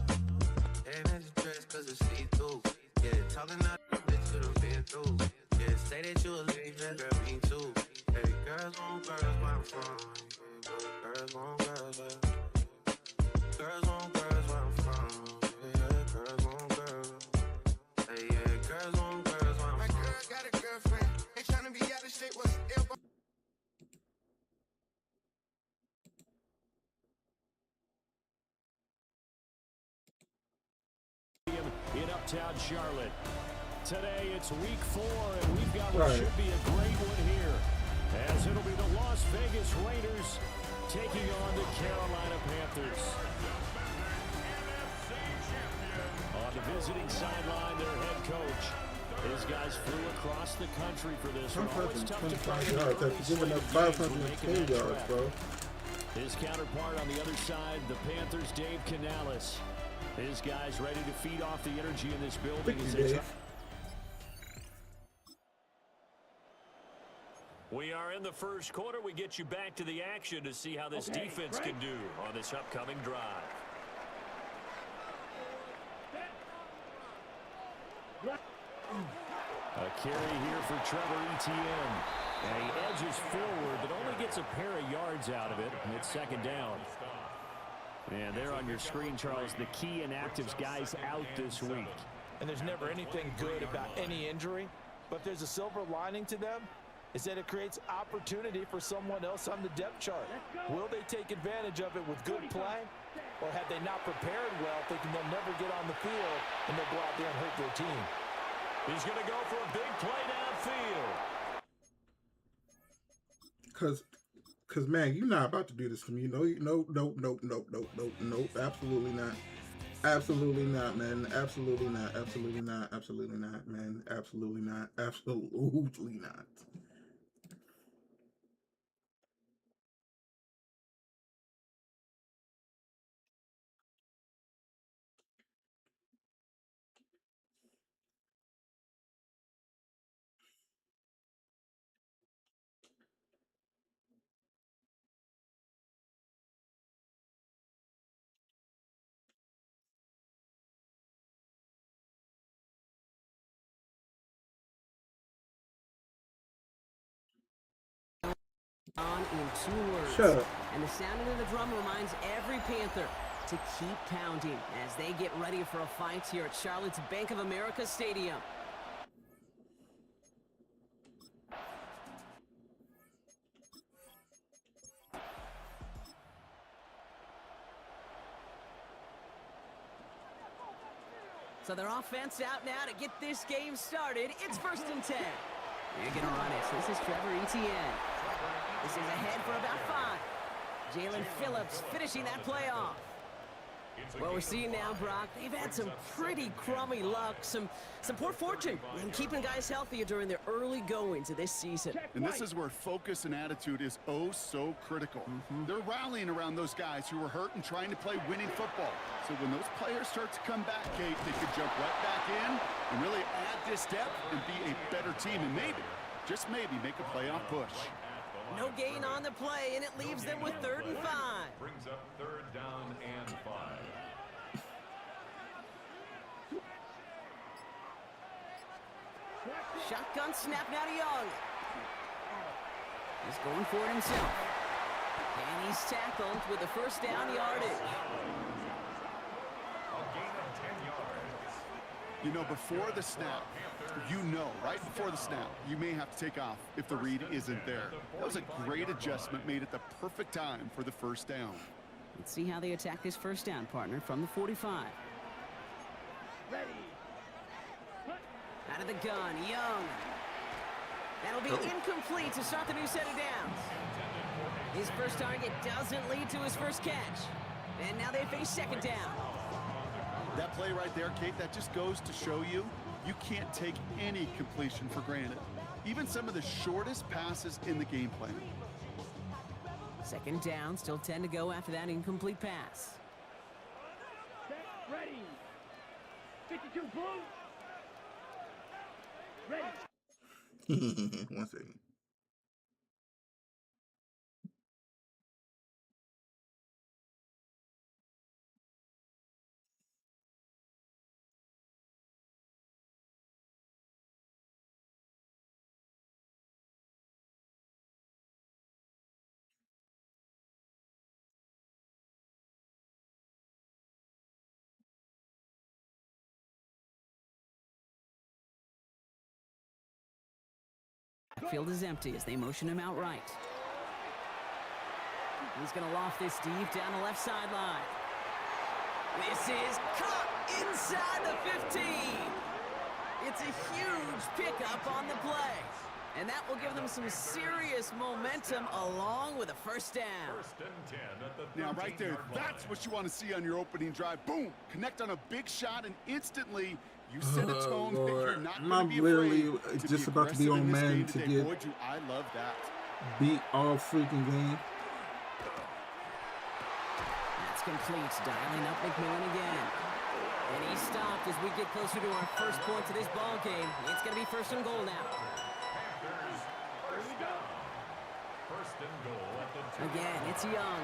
Damn, it's a dress cause it's see-through. Yeah, talking out the bitch you done been through. Yeah, say that you a leave, that girl, me too. Hey, girls want girls where I'm from. Girls want girls where girls want girls where I'm from. Yeah, girls want girls. Hey, yeah, girls want girls where I'm from. My girl got a girlfriend. Ain't tryna be out of shape. What's ill? In Uptown Charlotte. Today it's week 4, and we've got what Right. should be a great one here, as it'll be the Las Vegas Raiders taking on the Carolina Panthers. On the visiting sideline, their head coach. His guys flew across the country for this one. Always tough to 25 yards after giving up 510 yards, bro. His counterpart on the other side, the Panthers' Dave Canales. His guys ready to feed off the energy in this building as they try. We are in the first quarter. We get you back to the action to see how this defense can do on this upcoming drive. A carry here for Trevor Etienne. And he edges forward, but only gets a pair of yards out of it, and it's 2nd down. And there on your screen, Charles, the key inactives guys out this week. And there's never anything good about any injury, but if there's a silver lining to them, is that it creates opportunity for someone else on the depth chart. Will they take advantage of it with good play, or have they not prepared well, thinking they'll never get on the field and they'll go out there and hurt their team? He's going to go for a big play downfield. Cause man, you're not about to do this to me. No, absolutely not. Absolutely not, man. Absolutely not. Absolutely not. Absolutely not, man. Absolutely not. Absolutely not. On in 2 words. Shut up. And the sounding of the drum reminds every Panther to keep pounding as they get ready for a fight here at Charlotte's Bank of America Stadium. So their offense out now to get this game started. It's 1st and 10. They're going to run it. This is Trevor Etienne. This is ahead for about 5. Jalen Phillips finishing that play off. What we're seeing now, Brock, they've had some pretty crummy luck, some poor fortune in keeping guys healthier during their early goings of this season. And this is where focus and attitude is oh so critical. They're rallying around those guys who were hurt and trying to play winning football. So when those players start to come back, Kate, they could jump right back in and really add this depth and be a better team and maybe, just maybe, make a playoff push. No gain on the play, and it leaves them with 3rd and 5. Brings up 3rd down and 5. Shotgun snap now to Young. He's going for it himself. And he's tackled with the 1st down yardage. A gain of 10 yards. You know, before the snap, right before the snap, you may have to take off if the read isn't there. That was a great adjustment made at the perfect time for the 1st down. Let's see how they attack this 1st down, partner, from the 45. Ready. Out of the gun, Young. That'll be incomplete to start the new set of downs. His first target doesn't lead to his first catch. And now they face 2nd down. That play right there, Kate, that just goes to show you can't take any completion for granted. Even some of the shortest passes in the game plan. 2nd down, still 10 to go after that incomplete pass. Set, ready. 52 blue. Ready. 1 second. Field is empty as they motion him out right. He's going to loft this deep down the left sideline. This is caught inside the 15. It's a huge pickup on the play. And that will give them some serious momentum along with a 1st down. 1st and 10 at the Now, right there, that's what you want to see on your opening drive. Boom! Connect on a big shot, and instantly you set a tone that you're not going to be afraid to just be about to be on man to today. get Boy, I love that. beat all freaking game. That's complete. Dialing up McMillan again. And he stopped as we get closer to our first point to this ball game. It's going to be 1st and goal now. Panthers, 1st and goal at the 2. Again, it's Young.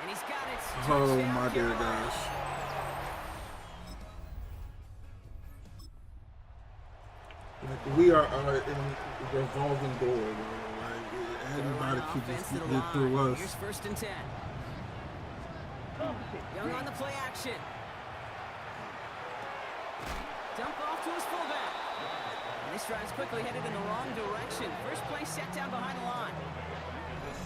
And he's got it. Oh Touchdown, my dear Carolina. gosh. Like, we are in a revolving door, bro. Like, everybody keeps just getting through us. Here's 1st and 10. Young on the play action. Dump off to his fullback. And this drive's quickly headed in the wrong direction. First play set down behind the line.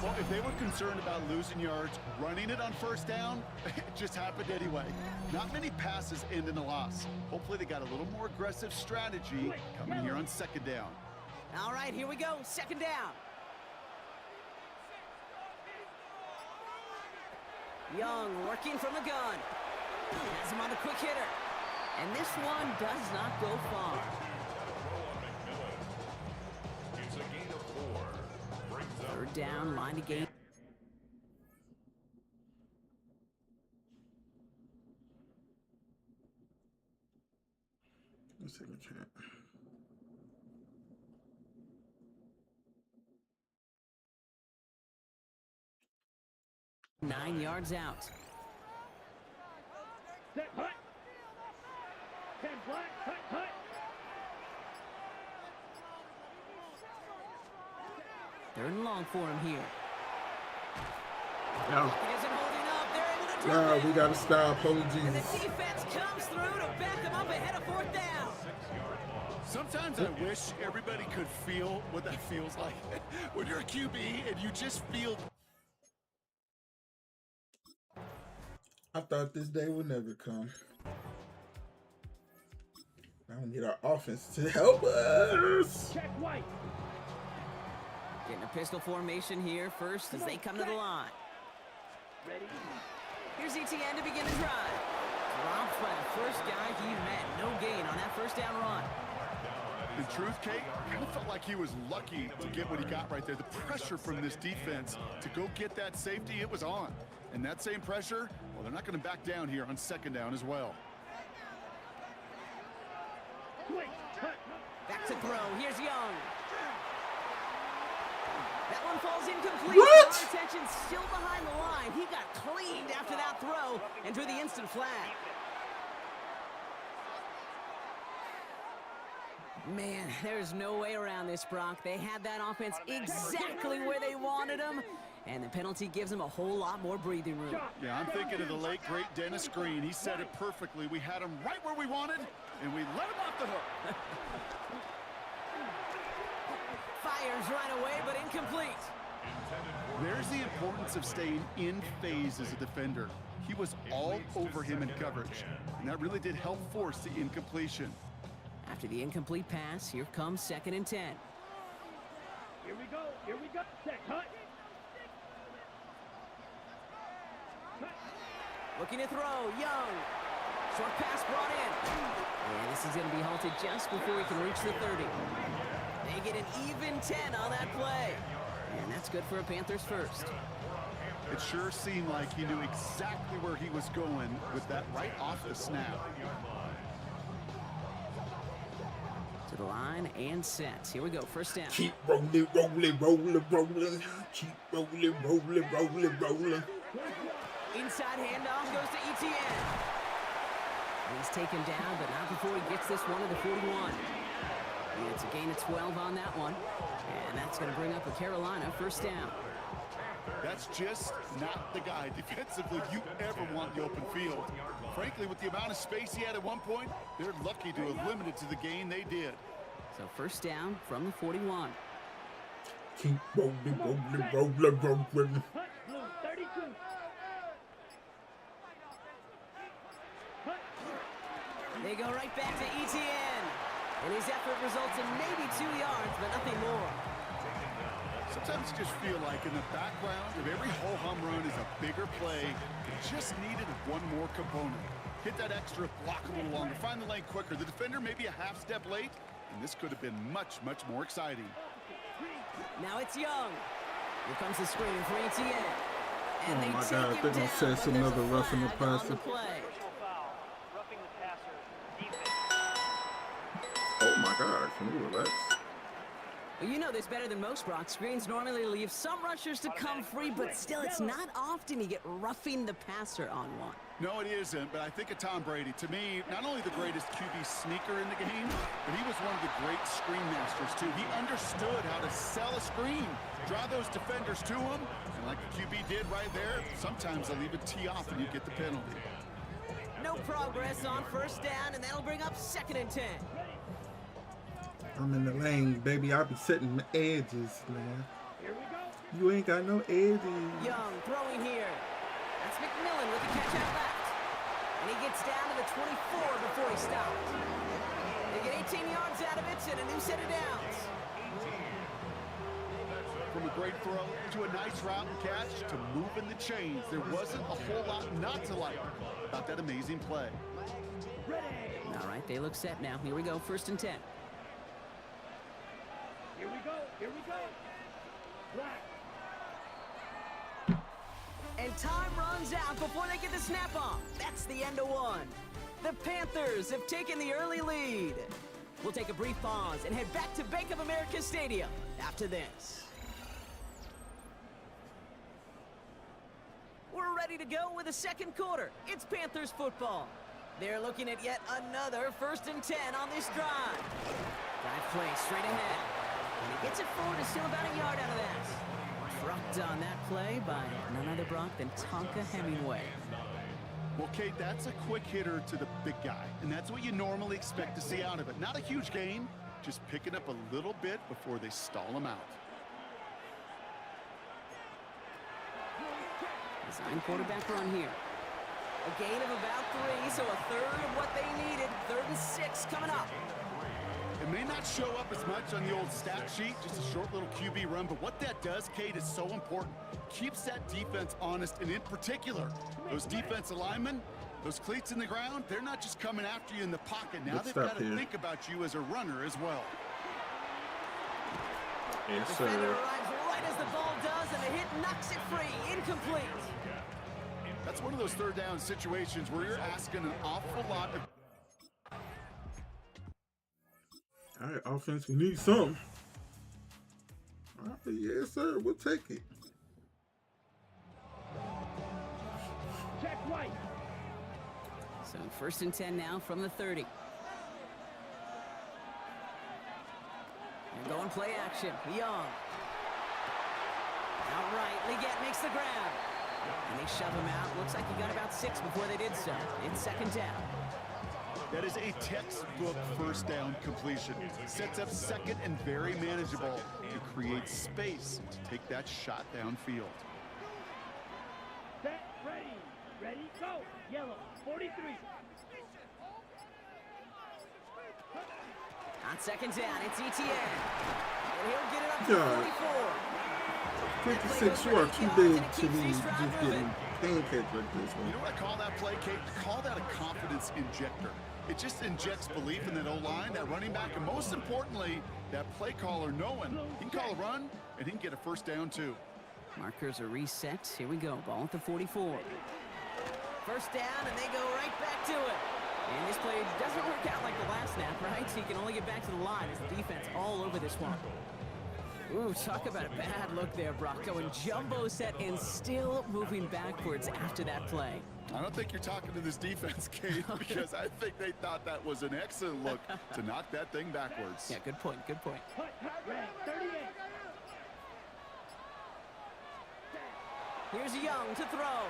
Well, if they were concerned about losing yards, running it on 1st down, it just happened anyway. Not many passes end in a loss. Hopefully they got a little more aggressive strategy coming here on 2nd down. All right, here we go. 2nd down. Young working from the gun. Has him on the quick hitter. And this one does not go far. It's a gain of 4. Brings up 3rd down, line to gain. Second chance. Nine yards out. Set, hut. 10 black, hut, hut. Third and long for him here. No. It isn't holding up. They're able to No, drop we it. gotta stop. Holy And the Jesus. defense comes through to back them up ahead of fourth down. Sometimes I wish everybody could feel what that feels like. When you're a QB and you just feel... I thought this day would never come. Now we need our offense to help us. Check white. Getting a pistol formation here first as they come to the line. Ready? Here's ETN to begin the drive. Dropped by the first guy he met. No gain on that first down run. In truth, Kate, kind of felt like he was lucky to get what he got right there. The pressure from this defense to go get that safety, it was on. And that same pressure, well, they're not going to back down here on second down as well. Swing. Cut. Back to throw. Here's Young. That one falls incomplete. What? Our attention still behind the line. He got cleaned after that throw and drew the instant flag. Man, there's no way around this, Brock. They had that offense exactly where they wanted them, and the penalty gives them a whole lot more breathing room. Yeah, I'm thinking of the late, great Dennis Green. He said it perfectly. We had him right where we wanted, and we let him off the hook. Fires right away, but incomplete. There's the importance of staying in phase as a defender. He was all over him in coverage, and that really did help force the incompletion. After the incomplete pass, here comes 2nd and 10. Here we go. Here we go. Check. Cut. Looking to throw, Young. Short pass brought in. And this is going to be halted just before he can reach the 30. They get an even 10 on that play. And that's good for a Panthers first. It sure seemed like he knew exactly where he was going with that right off the snap. To the line and set. Here we go, first down. Keep rolling, rolling, rolling, rolling. Keep rolling, rolling, rolling, rolling. Inside handoff goes to ETN. He's taken down, but not before he gets this one to the 41. And it's a gain of 12 on that one. And that's going to bring up a Carolina first down. That's just not the guy defensively you ever want the open field. Frankly, with the amount of space he had at one point, they're lucky to have limited to the gain they did. So first down from the 41. Keep rolling, rolling, rolling, rolling. Cut. Blue. 32. Cut. They go right back to ETN. And his effort results in maybe 2 yards, but nothing more. Sometimes you just feel like in the background of every ho-hum run is a bigger play. It just needed one more component. Hit that extra block a little longer, find the lane quicker. The defender maybe a half step late, and this could have been much, much more exciting. Now it's Young. Here comes the screen for ETN. And Oh they my take God, him they're gonna down, say but some there's other a roughing the flag on passer. the play. Roughing the passer. Defense. Oh my God, can we relax? Well, you know this better than most, Brock. Screens normally leave some rushers to come free, but still, it's not often you get roughing the passer on one. No, it isn't, but I think of Tom Brady. To me, not only the greatest QB sneaker in the game, but he was one of the great screen masters, too. He understood how to sell a screen, draw those defenders to him, and like the QB did right there, sometimes they'll even tee off and you get the penalty. No progress on first down, and that'll bring up 2nd and 10. I'm in the lane, baby. I be setting the edges, man. Here we go. You ain't got no edges. Young throwing here. That's McMillan with the catch out left. And he gets down to the 24 before he stops. They get 18 yards out of it and a new set of downs. From a great throw to a nice route and catch to moving the chains, there wasn't a whole lot not to like about that amazing play. All right, they look set now. Here we go, 1st and 10. Here we go. Here we go. Black. And time runs out before they get the snap off. That's the end of one. The Panthers have taken the early lead. We'll take a brief pause and head back to Bank of America Stadium after this. We're ready to go with the second quarter. It's Panthers football. They're looking at yet another 1st and 10 on this drive. Drive play straight ahead. And he gets gets it forward to steal about a yard out of that. Trucked on that play by none other, Brock, than Tonka Hemingway. Well, Kate, that's a quick hitter to the big guy, and that's what you normally expect to see out of it. Not a huge gain, just picking up a little bit before they stall him out. Design quarterback run here. A gain of about 3, so a third of what they needed. 3rd and 6 coming up. It may not show up as much on the old stat sheet, just a short little QB run, but what that does, Kate, is so important. Keeps that defense honest, and in particular, those defensive linemen, those cleats in the ground, they're not just coming after you in the pocket. Now they've got to think about you as a runner as well. Yes, Defender sir. arrives right as the ball does, and the hit knocks it free. Incomplete. That's one of those third down situations where you're asking an awful lot of... All right, offense, we need something. All right, yes, sir. We'll take it. Check right. So 1st and 10 now from the 30. And going play action. Young. Outright, Leggett makes the grab. And they shove him out. Looks like he got about 6 before they did so. It's 2nd down. That is a textbook first down completion. Sets up 2nd and very manageable to create space to take that shot downfield. Set, ready. Ready, go. Yellow, 43. On 2nd down, it's ETN. And he'll get it up to God. 44. 56, you are too big to be just getting pancakes like this You one. know what I call that play, Kate? I call that a confidence injector. It just injects belief in that O-line, that running back, and most importantly, that play caller knowing he can call a run and he can get a first down too. Markers are reset. Here we go. Ball at the 44. 1st down, and they go right back to it. And this play doesn't work out like the last snap, right? So you can only get back to the line as the defense all over this one. Ooh, talk about a bad look there, Brock. Going jumbo set and still moving backwards after that play. I don't think you're talking to this defense, Kate, because I think they thought that was an excellent look to knock that thing backwards. Yeah, good point, good point. Red, 38. Here's Young to throw.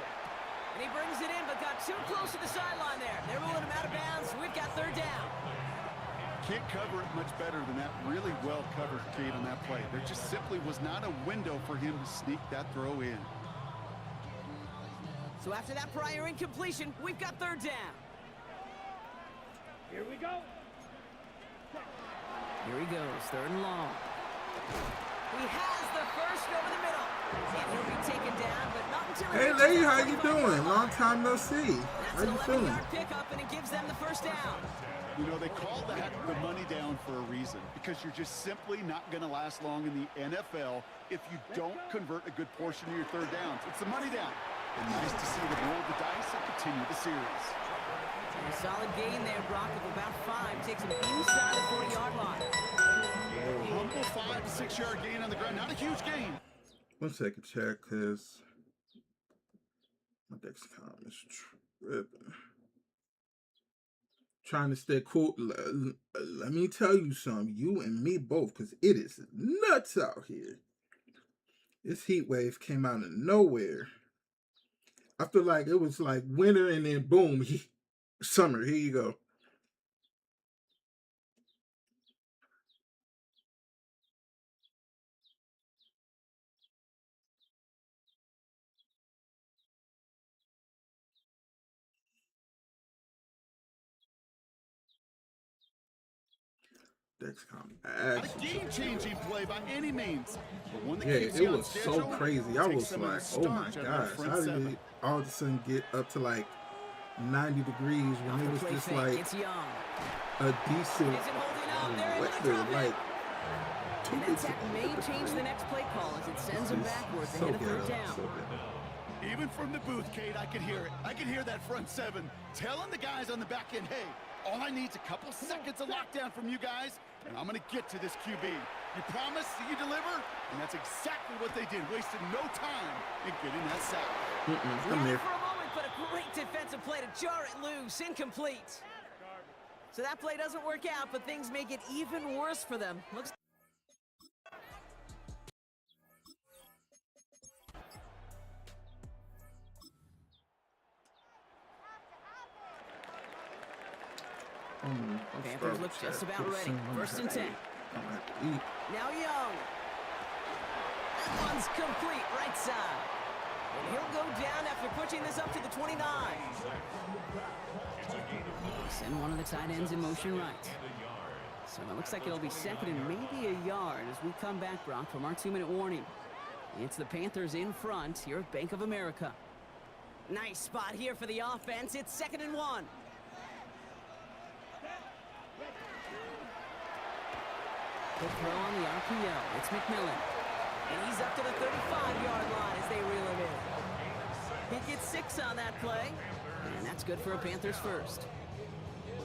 And he brings it in, but got too close to the sideline there. They're ruling him out of bounds. We've got 3rd down. Can't cover it much better than that. Really well covered, Kate, on that play. There just simply was not a window for him to sneak that throw in. So after that prior incompletion, we've got 3rd down. Here we go. Here he goes, 3rd and long. He has the first over the middle. And he'll be taken down, but not until he Hey, reaches lady, the how you 45 doing? yard Long line. time no see. That's How an you feeling? 11-yard pickup, and it gives them the first down. You know, they call that the money down for a reason, because you're just simply not going to last long in the NFL if you don't convert a good portion of your 3rd downs. It's the money down. And nice to see them roll the dice and continue the series. And a solid gain there, Brock, of about 5. Takes him inside the 40-yard line. Humble 5 to 6 yard gain on the ground. Not a huge gain. 1 second, check, because my Dexcom is tripping. Trying to stay cool. Let me tell you something. You and me both, because it is nuts out here. This heat wave came out of nowhere. I feel like it was like winter and then boom, summer. Here you go. Dexcom. Not a game-changing play by any means, but one that Yeah, keeps it you on was so schedule, crazy. I takes was some of the like, oh my starch out of our gosh, front how did seven. it all of a sudden get up to like 90 degrees when it was Play just fake. like It's Young. a decent Isn't holding up. They're able to weather, drop it. like And that tech may change the next play call as it sends them backwards so ahead of 3rd ghetto, down. so ghetto. Even from the booth, Kate, I could hear it. I could hear that front 7 telling the guys on the back end, hey, all I need is a couple seconds of lockdown from you guys, and I'm going to get to this QB. You promise that you deliver? And that's exactly what they did, wasted no time in getting that sack. Come Ran here. for a moment, but a great defensive play to jar it loose. Incomplete. So that play doesn't work out, but things make it even worse for them. Looks Panthers look just about ready. First and 10. Now Young. That one's complete, right side. And he'll go down after pushing this up to the 29. Send one of the tight ends in motion right. So it looks like it'll be second and maybe a yard as we come back, Brock, from our 2-minute warning. It's the Panthers in front here at Bank of America. Nice spot here for the offense. It's 2nd and 1. Good throw on the RPO. It's McMillan. And he's up to the 35-yard line as they reel it in. He gets 6 on that play. And that's good for a Panthers first.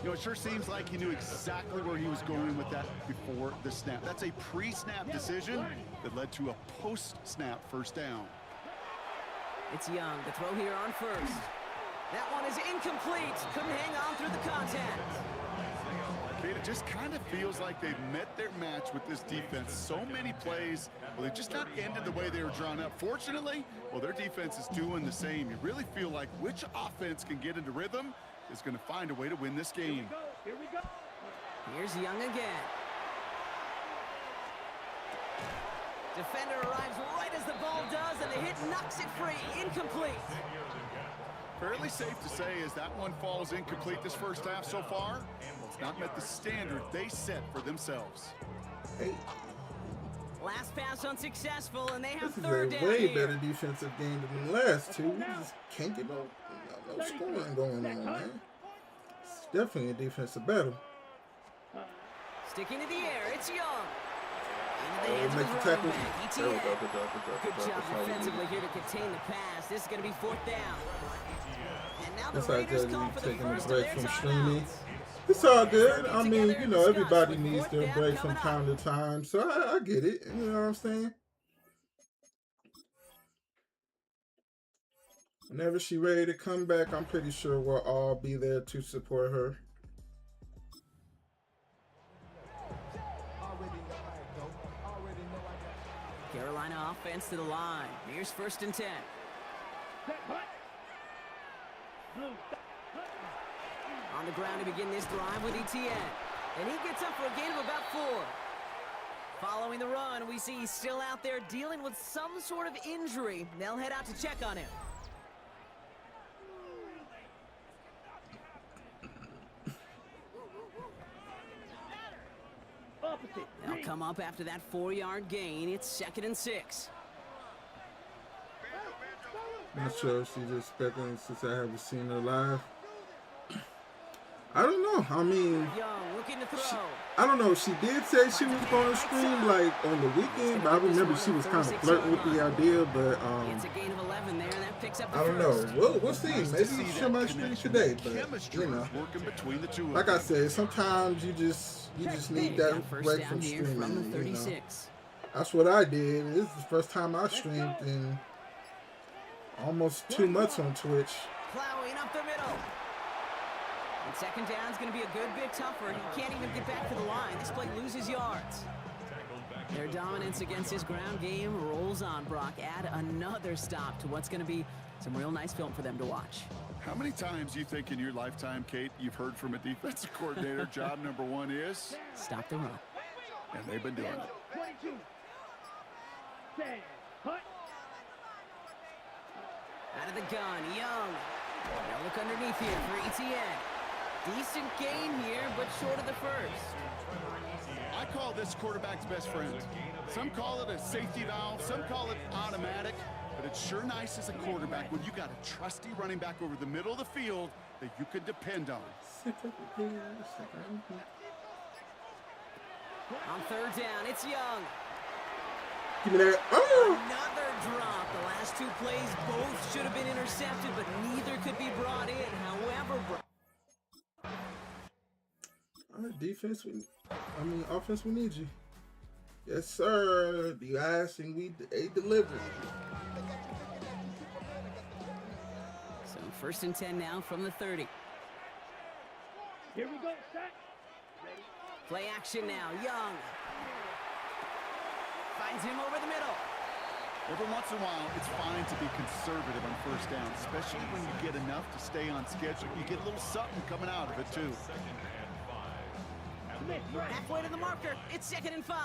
You know, it sure seems like he knew exactly where he was going with that before the snap. That's a pre-snap decision that led to a post-snap first down. It's Young to throw here on first. That one is incomplete. Couldn't hang on through the contact. Kate, it just kind of feels like they've met their match with this defense. So many plays, well, they've just not ended the way they were drawn up. Fortunately, well, their defense is doing the same. You really feel like which offense can get into rhythm is going to find a way to win this game. Here we go. Here's Young again. Defender arrives right as the ball does, and the hit knocks it free. Incomplete. Fairly safe to say as that one falls incomplete this first half so far. It's not met the standard they set for themselves. Hey, Last pass unsuccessful, and they have this is third a down way here. better defensive game than the last two. We just can't get no scoring going on, man. It's definitely a defensive battle. Sticking to the air, it's Young. Oh, Into the make hands the of the tackle. running back, There we ETN. go. Good job. Good job That's all we defensively need. here to contain the pass. This is going to be 4th down. And now the That's how Raiders good call you for the taking a first of break their from timeouts. streaming. It's all good. I mean, Together you know, discuss everybody with needs fourth their down break from coming time to time. So I get it. You know what I'm saying? Whenever she's ready to come back, I'm pretty sure we'll all be there to support her. Carolina offense to the line. Here's 1st and 10. On the ground to begin this drive with ETN. And he gets up for a gain of about 4. Following the run, we see he's still out there dealing with some sort of injury. They'll head out to check on him. They'll come up after that 4-yard gain. It's 2nd and 6. Not sure if she's expecting since I haven't seen her live. I don't know. I mean, Young looking to throw. I don't know. She did say she was going to stream like on the weekend, but I remember she was kind of flirting with the idea. But It's a gain of 11 there, and that picks up the I don't know. first. We'll see. Maybe she might stream today, but you know, Working between the two of like them. I said, sometimes you just need Got that first break down from here streaming. from the You know? 36. That's what I did. This is the first time I streamed in almost 2 months on Twitch. Plowing up the middle. And 2nd down's going to be a good bit tougher. He can't even get back to the line. This play loses yards. Their dominance against his ground game rolls on, Brock. Add another stop to what's going to be some real nice film for them to watch. How many times do you think in your lifetime, Kate, you've heard from a defensive coordinator, job number 1 is? Stop the run. And they've been doing it. 22. Stand. Hut. Out of the gun, Young. Now look underneath here for ETN. Decent gain here, but short of the first. I call this quarterback's best friend. Some call it a safety valve, some call it automatic, but it's sure nice as a quarterback when you got a trusty running back over the middle of the field that you can depend on. On 3rd down, it's Young. Give me that. Oh! Another drop. The last 2 plays both should have been intercepted, but neither could be brought in. However, Defense, offense, we need you. Yes, sir. You asked and they delivered. So 1st and 10 now from the 30. Here we go. Set. Play action now. Young. Finds him over the middle. Every once in a while, it's fine to be conservative on first down, especially when you get enough to stay on schedule. You get a little something coming out of it, too. Halfway to the marker. It's 2nd and 5.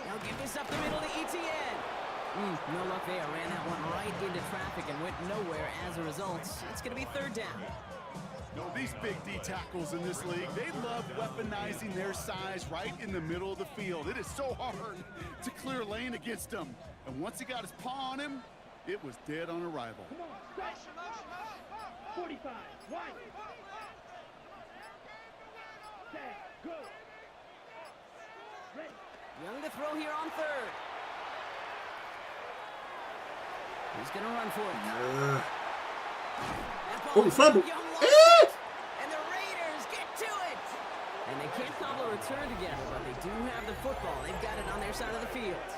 They'll give this up the middle to ETN. No luck there. Ran that one right into traffic and went nowhere as a result. It's going to be 3rd down. No, these big D tackles in this league, they love weaponizing their size right in the middle of the field. It is so hard to clear lane against them. And once he got his paw on him, it was dead on arrival. Come on, stop. 45, wide. Set, go. Ready. Young to throw here on 3rd. He's going to run for it. Oh, fumble. And the Raiders get to it. And they can't cobble a return together, but they do have the football. They've got it on their side of the field.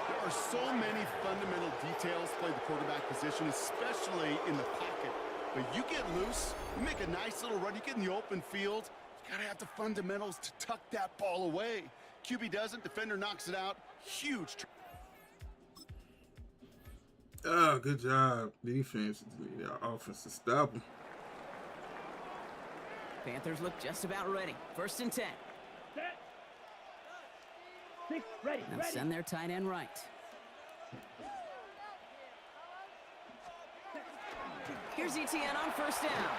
There are so many fundamental details to play the quarterback position, especially in the pocket. But you get loose, you make a nice little run, you get in the open field, you got to have the fundamentals to tuck that ball away. QB doesn't, defender knocks it out. Huge. Oh, good job. Defense. The offense is stubborn. Panthers look just about ready. 1st and 10. Set. 6, ready, And ready. send their tight end right. Here's ETN on 1st down.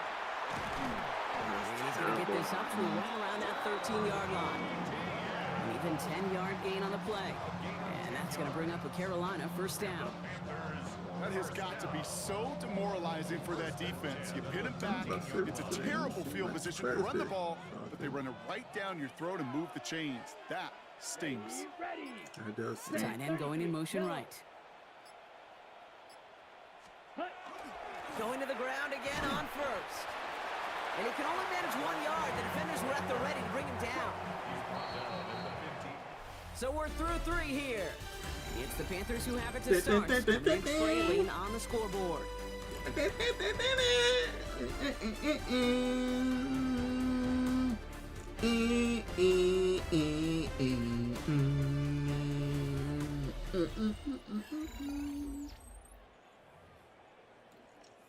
And he's going to get this up to right around that 13-yard line. An even 10-yard gain on the play. And that's going to bring up a Carolina 1st down. That has got to be so demoralizing for that defense. You pin it back. It's a terrible field position to run the ball, but they run it right down your throat and move the chains. That stings. Ready. That does The tight end going in motion right. Going to the ground again on 1st. And he can only manage 1 yard. The defenders were at the ready to bring him down. So we're through 3 here. It's the Panthers who have it to start. They're trailing on the scoreboard.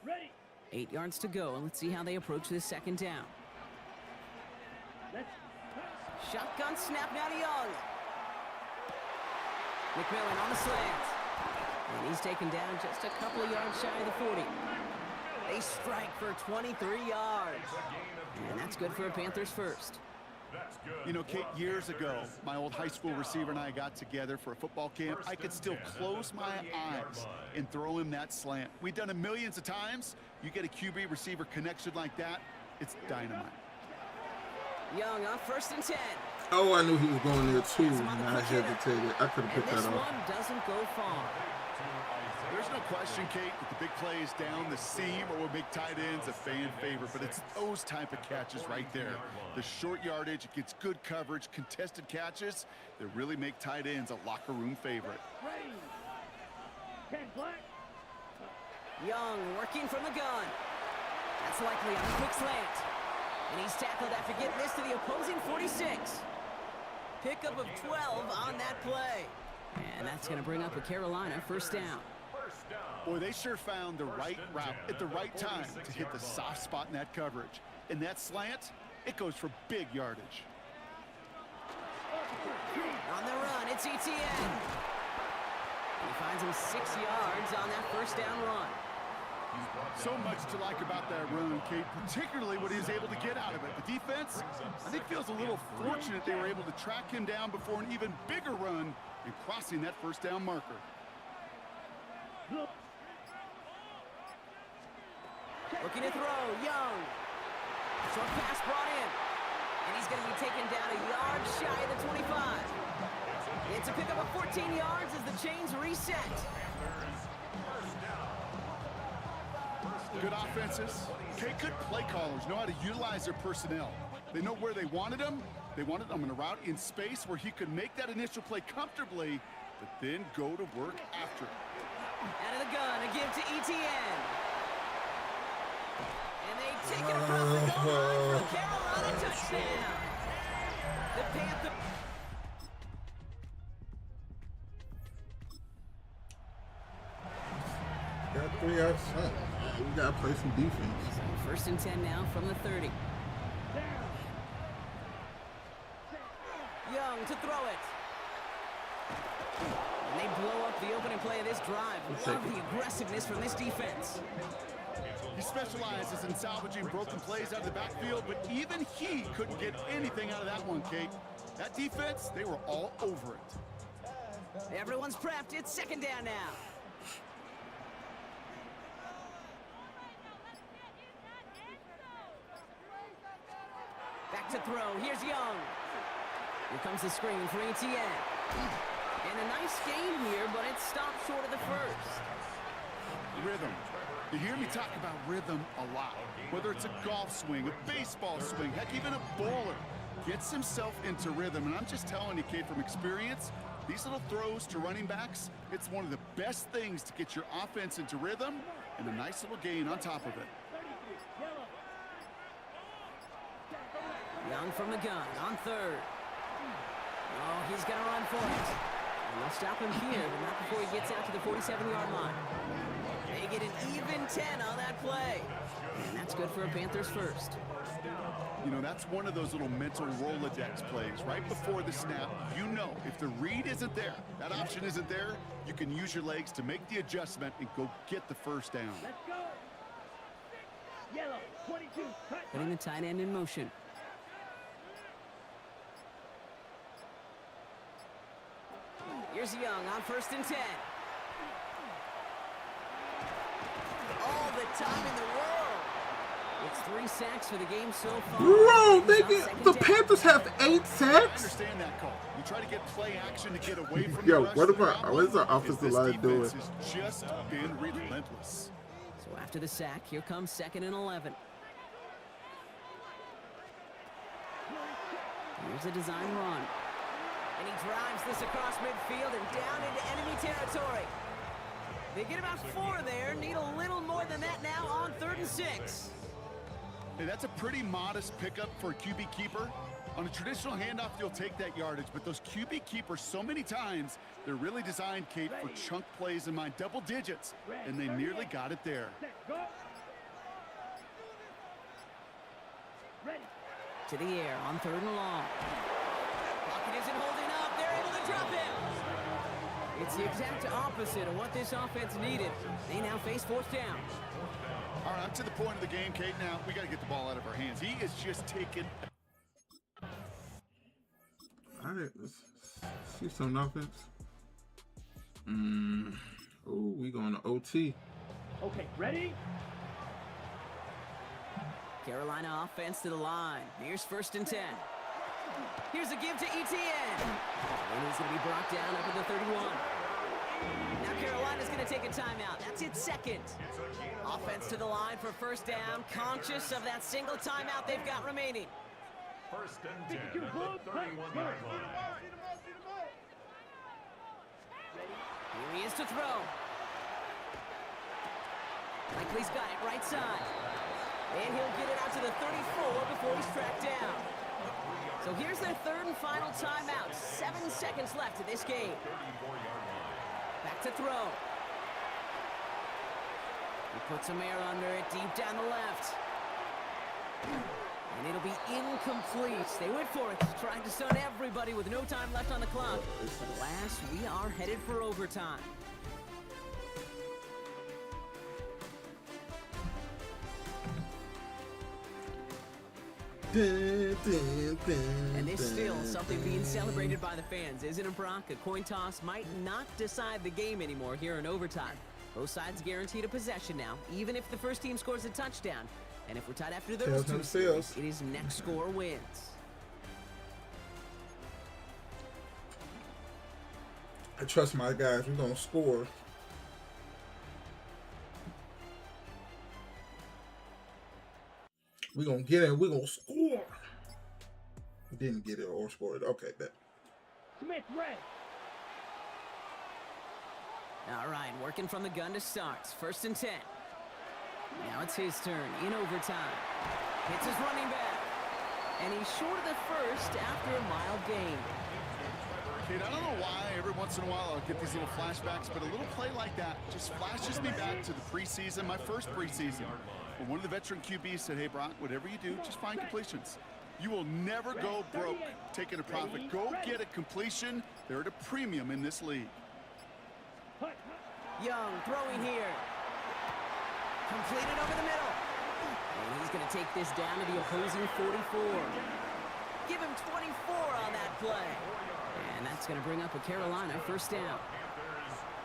Ready. 8 yards to go. Let's see how they approach this 2nd down. Let's Shotgun snap now to Young. McMillan on the slant. And he's taken down just a couple of yards shy of the 40. They strike for 23 yards. And that's good for a Panthers 1st. You know, Kate, years ago, my old high school receiver and I got together for a football camp. I could still close my eyes and throw him that slant. We've done it millions of times. You get a QB receiver connection like that, it's dynamite. Young on 1st and 10. Oh, I knew he was going there too, and I hesitated. I could have picked And this that one off. doesn't go far. There's no question, Kate, that the big plays down the seam or will make tight ends a fan favorite, but it's those type of catches right there. The short yardage, it gets good coverage, contested catches that really make tight ends a locker room favorite. ready. 10 black. Young working from the gun. That's likely on a quick slant. And he's tackled after getting this to the opposing 46. Pickup of 12 on that play. And that's going to bring up a Carolina 1st down. Boy, they sure found the right route at the right time to hit the soft spot in that coverage. And that slant, it goes for big yardage. On the run, it's ETN. He finds him 6 yards on that 1st down run. So much to like about that run, Kate, particularly what he was able to get out of it. The defense, I think, feels a little fortunate they were able to track him down before an even bigger run and crossing that 1st down marker. Looking to throw, Young. Short pass brought in. And he's going to be taken down a yard shy of the 25. It's a pickup of 14 yards as the chains reset. Good offenses. Okay, good play callers know how to utilize their personnel. They know where they wanted him. They wanted him in a route in space where he could make that initial play comfortably, but then go to work after it. Out of the gun, a give to ETN. And they take it across the goal line for a Carolina touchdown. The Panthers. Got 3 outside. gotta play some defense. So first and 10 now from the 30. Young to throw it. And they blow up the opening play of this drive. Love the aggressiveness from this defense. He specializes in salvaging broken plays out of the backfield, but even he couldn't get anything out of that one, Kate. That defense, they were all over it. Everyone's prepped. It's second down now. Back to throw. Here's Young. Here comes the screen for Etienne. And a nice game here, but it stopped short of the first. Rhythm. You hear me talk about rhythm a lot. Whether it's a golf swing, a baseball swing, heck, even a bowler gets himself into rhythm. And I'm just telling you, Kate, from experience, these little throws to running backs, it's one of the best things to get your offense into rhythm and a nice little gain on top of it. Young from the gun on third. Oh, he's going to run for it. And they'll stop him here, but not before he gets out to the 47-yard line. They get an even 10 on that play. And that's good for a Panthers first. You know, that's one of those little mental Rolodex plays. Right before the snap, you know if the read isn't there, that option isn't there, you can use your legs to make the adjustment and go get the first down. Let's go. Yellow, 22, cut. Putting the tight end in motion. Here's Young on first and 10. All the time in the world. It's 3 sacks for the game so far. Bro, the Panthers have 8 sacks? I understand that call. You try to get play action to get away from Yo, the rush. what is our offensive line doing? This defense has just been relentless. So after the sack, here comes 2nd and 11. Here's a design run. And he drives this across midfield and down into enemy territory. They get about 4 there, need a little more than that now on 3rd and 6. Hey, that's a pretty modest pickup for a QB keeper. On a traditional handoff, you'll take that yardage, but those QB keepers, so many times, they're really designed, Kate, for chunk plays in mind, double digits, and they nearly got it there. To the air on 3rd and long. Pocket isn't holding up. They're able to drop him. It's the exact opposite of what this offense needed. They now face 4th down. All right, I'm to the point of the game, Kate. Now, we got to get the ball out of our hands. He is just taking... All right, let's see some offense. Oh, we going to OT. Okay, ready? Carolina offense to the line. Here's 1st and 10. Here's a give to Etienne. And he's going to be brought down up to the 31. Now Carolina's going to take a timeout. That's its 2nd. Offense to the line for 1st down. Conscious of that single timeout they've got remaining. 1st and 10 at the 31-yard line. Here he is to throw. Likely's got it right side. And he'll get it out to the 34 before he's tracked down. So here's their 3rd and final timeout. 7 seconds left in this game. Back to throw. He puts some air under it, deep down the left. And it'll be incomplete. They went for it, trying to stun everybody with no time left on the clock. Alas, we are headed for overtime. And there's still something being celebrated by the fans, isn't it, Brock? A coin toss might not decide the game anymore here in overtime. Both sides guaranteed a possession now, even if the first team scores a touchdown. And if we're tied after those two series, it is next score wins. I trust my guys. We're going to score. We're going to get it. We're going to score. We didn't get it or score it. Okay, bet. Smith, red. All right, working from the gun to start. 1st and 10. Now it's his turn in overtime. Hits his running back. And he's short of the first after a mild gain. Kate, I don't know why every once in a while I'll get these little flashbacks, but a little play like that just flashes me back to the preseason, my first preseason. When one of the veteran QBs said, hey, Brock, whatever you do, just find completions. You will never go broke taking a profit. Go get a completion. They're at a premium in this league. Young throwing here. Completed over the middle. And he's going to take this down to the opposing 44. Give him 24 on that play. And that's going to bring up a Carolina first down.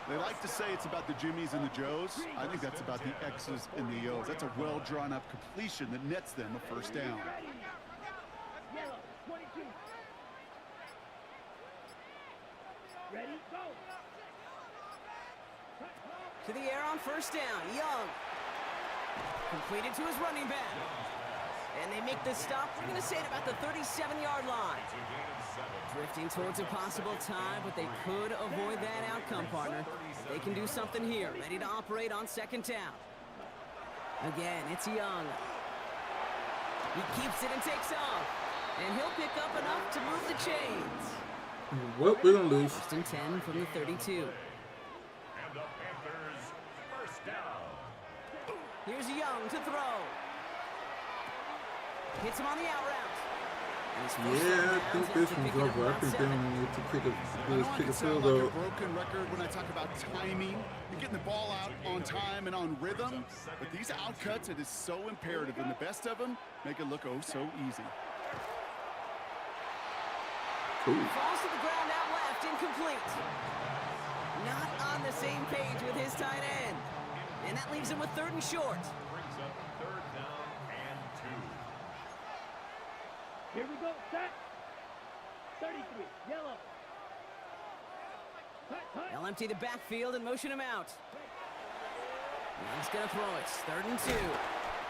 They like to say it's about the Jimmies and the Joes. I think that's about the X's and the O's. That's a well-drawn-up completion that nets them a first down. Yellow, 22. Ready, go. To the air on first down. Young. Completed to his running back. And they make the stop, we're going to say, at about the 37-yard line. Drifting towards a possible tie, but they could avoid that outcome, partner. They can do something here. Ready to operate on second down. Again, it's Young. He keeps it and takes off. And he'll pick up enough to move the chains. Well, we're going to lose. First and 10 from the 32. And the Panthers first down. Here's Young to throw. Hits him on the out route. Yeah, I think this one's over. I think they don't need to kick a field goal. Like a broken record when I talk about timing and getting the ball out on time and on rhythm. But these outcuts, it is so imperative. And the best of them make it look oh so easy. Cool. Falls to the ground out left, incomplete. Not on the same page with his tight end. And that leaves him with third and short. Brings up third down and 2. Here we go, set. 33, yellow. They'll empty the backfield and motion him out. He's going to throw it. Third and 2.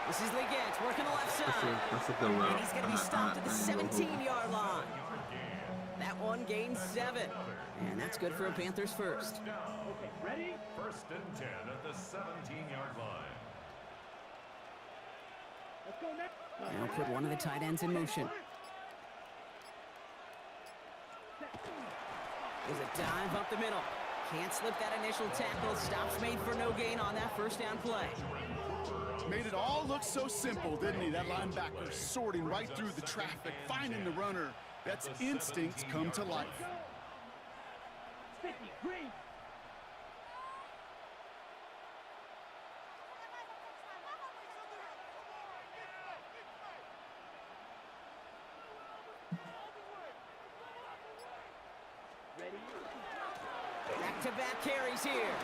This is Leggett working the left side. That's a good route. And he's going to be stopped at the 17-yard line. That one gains 7. And that's good for a Panthers first. Okay, ready? First and 10 at the 17-yard line. Let's go next. They'll put one of the tight ends in motion. There's a dive up the middle. Can't slip that initial tackle. Stops made for no gain on that first down play. Made it all look so simple, didn't he? That linebacker sorting right through the traffic, finding the runner. That's instincts come to life. 50, green. Back-to-back carries here.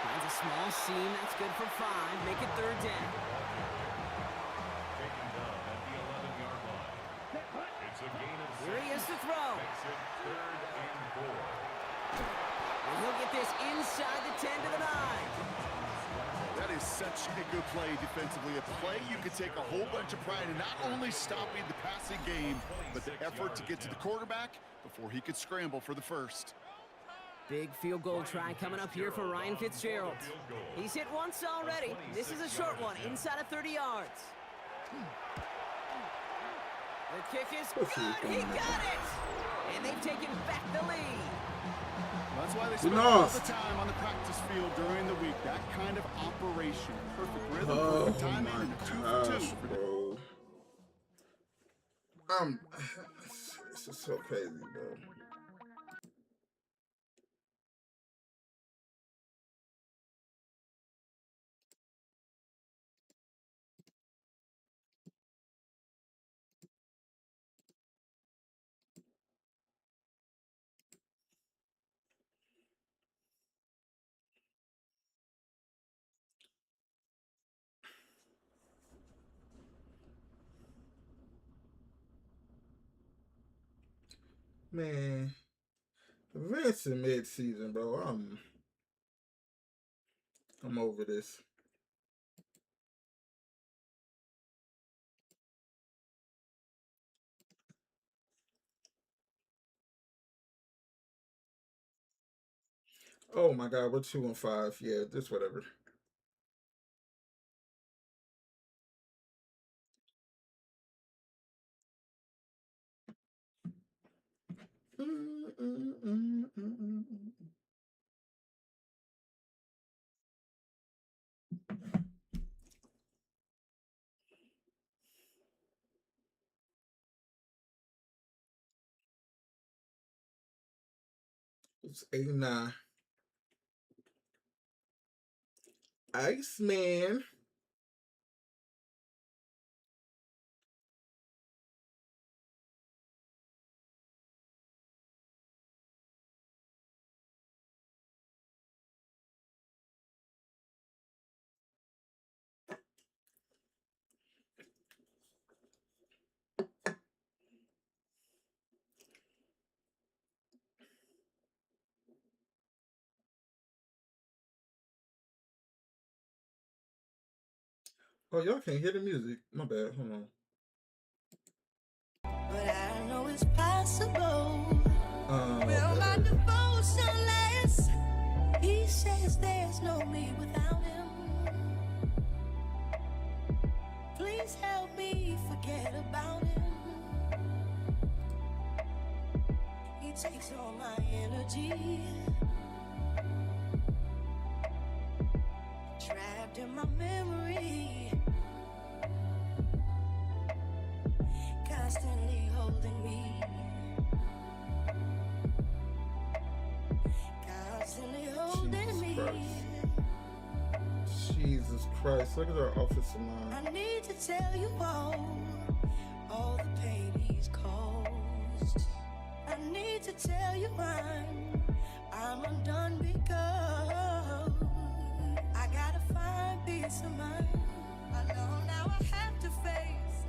Finds a small seam. That's good for 5. Make it third down. Taken down at the 11-yard line. It's a gain of 6. Here he is to throw. Makes it third and 4. And he'll get this inside the 10 to the 9. That is such a good play defensively. A play you could take a whole bunch of pride in not only stopping the passing game, but the effort to get to the quarterback before he could scramble for the first. Big field goal try coming up here for Ryan Fitzgerald. He's hit once already. This is a short one, inside of 30 yards. The kick is good. He got it! And they've taken back the lead. Well, that's why they spend all the time on the practice field during the week. That kind of operation. Perfect rhythm, perfect timing, and a 2 for 2. Bro. This is so crazy, bro. Man, Vince in mid-season, bro. I'm over this. Oh my God, we're 2-5. Yeah, just whatever. It's 89. Iceman. Oh, y'all can't hear the music. My bad. Hold on. But I know it's possible. Will my devotion last? He says there's no me without him. Please help me forget about him. He takes all my energy, trapped in my memory, constantly holding me, constantly holding me. Jesus Christ, look at our officer line. I need to tell you all the pain he's caused. I need to tell you I'm undone because I gotta find peace of mind. I know now I have to face.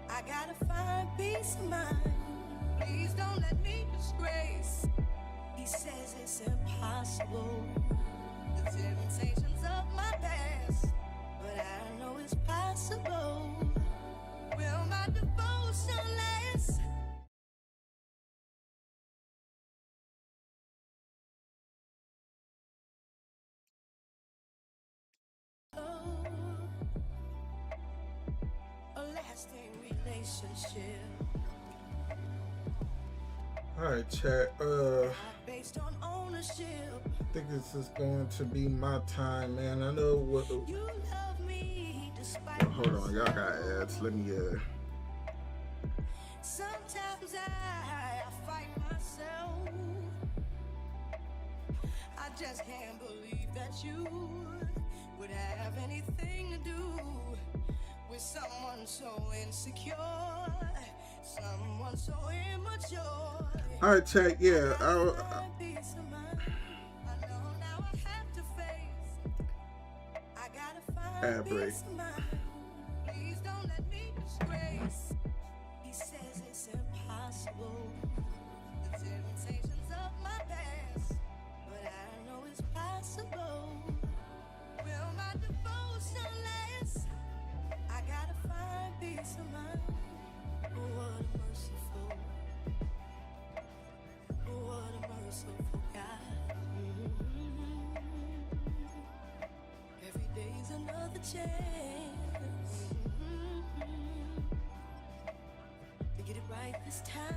I gotta find peace of mind. Please don't let me disgrace. He says it's impossible. The temptations of my past, but I know it's possible. Will my devotion last? A lasting relationship. Alright, chat. Based on ownership. I think this is going to be my time, man. I know what. You love me despite. Hold on, y'all got ads. Let me. Sometimes I fight myself. I just can't believe that you would have anything to do with someone so insecure, someone so immature. All right, chat. Yeah. Ad break. Please don't let me disgrace. He says it's impossible. The temptations of my past, but I know it's possible. Will my devotion last? I gotta find peace of mind. Oh, what a merciful, oh, what a merciful God. Every day's another chance to get it right this time.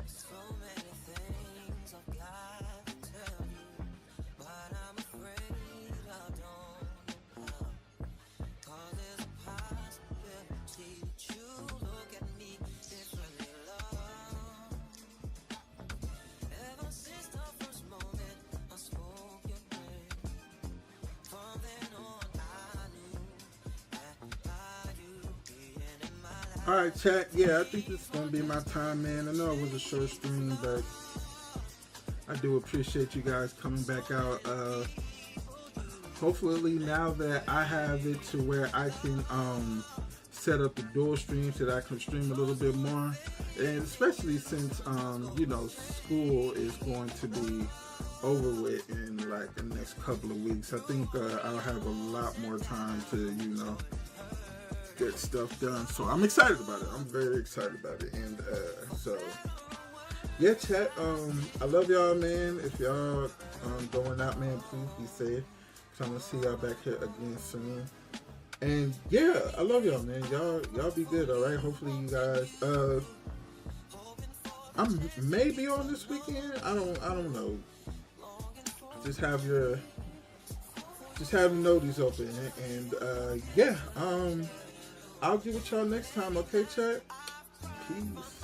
So many things I've got to tell you, but I'm afraid I don't know. 'Cause there's a possibility that you look at me differently, love. Ever since the first moment I spoke your name, from then on I knew that by you being in my life. All right, chat. Yeah, I think this is gonna be my time, man. I know it was a short stream, but I do appreciate you guys coming back out. Hopefully, now that I have it to where I can set up the dual stream so that I can stream a little bit more, and especially since you know, school is going to be over with in like the next couple of weeks. I think I'll have a lot more time to, you know, get stuff done. So I'm excited about it. I'm very excited about it. And so yeah, chat. I love y'all, man. If y'all going out, man, please be safe. Trying to see y'all back here again soon. And yeah, I love y'all, man. Y'all be good, all right? Hopefully you guys. I'm maybe on this weekend. I don't know. Just have your notice open, and yeah. I'll get with y'all next time. Okay, chat. Peace.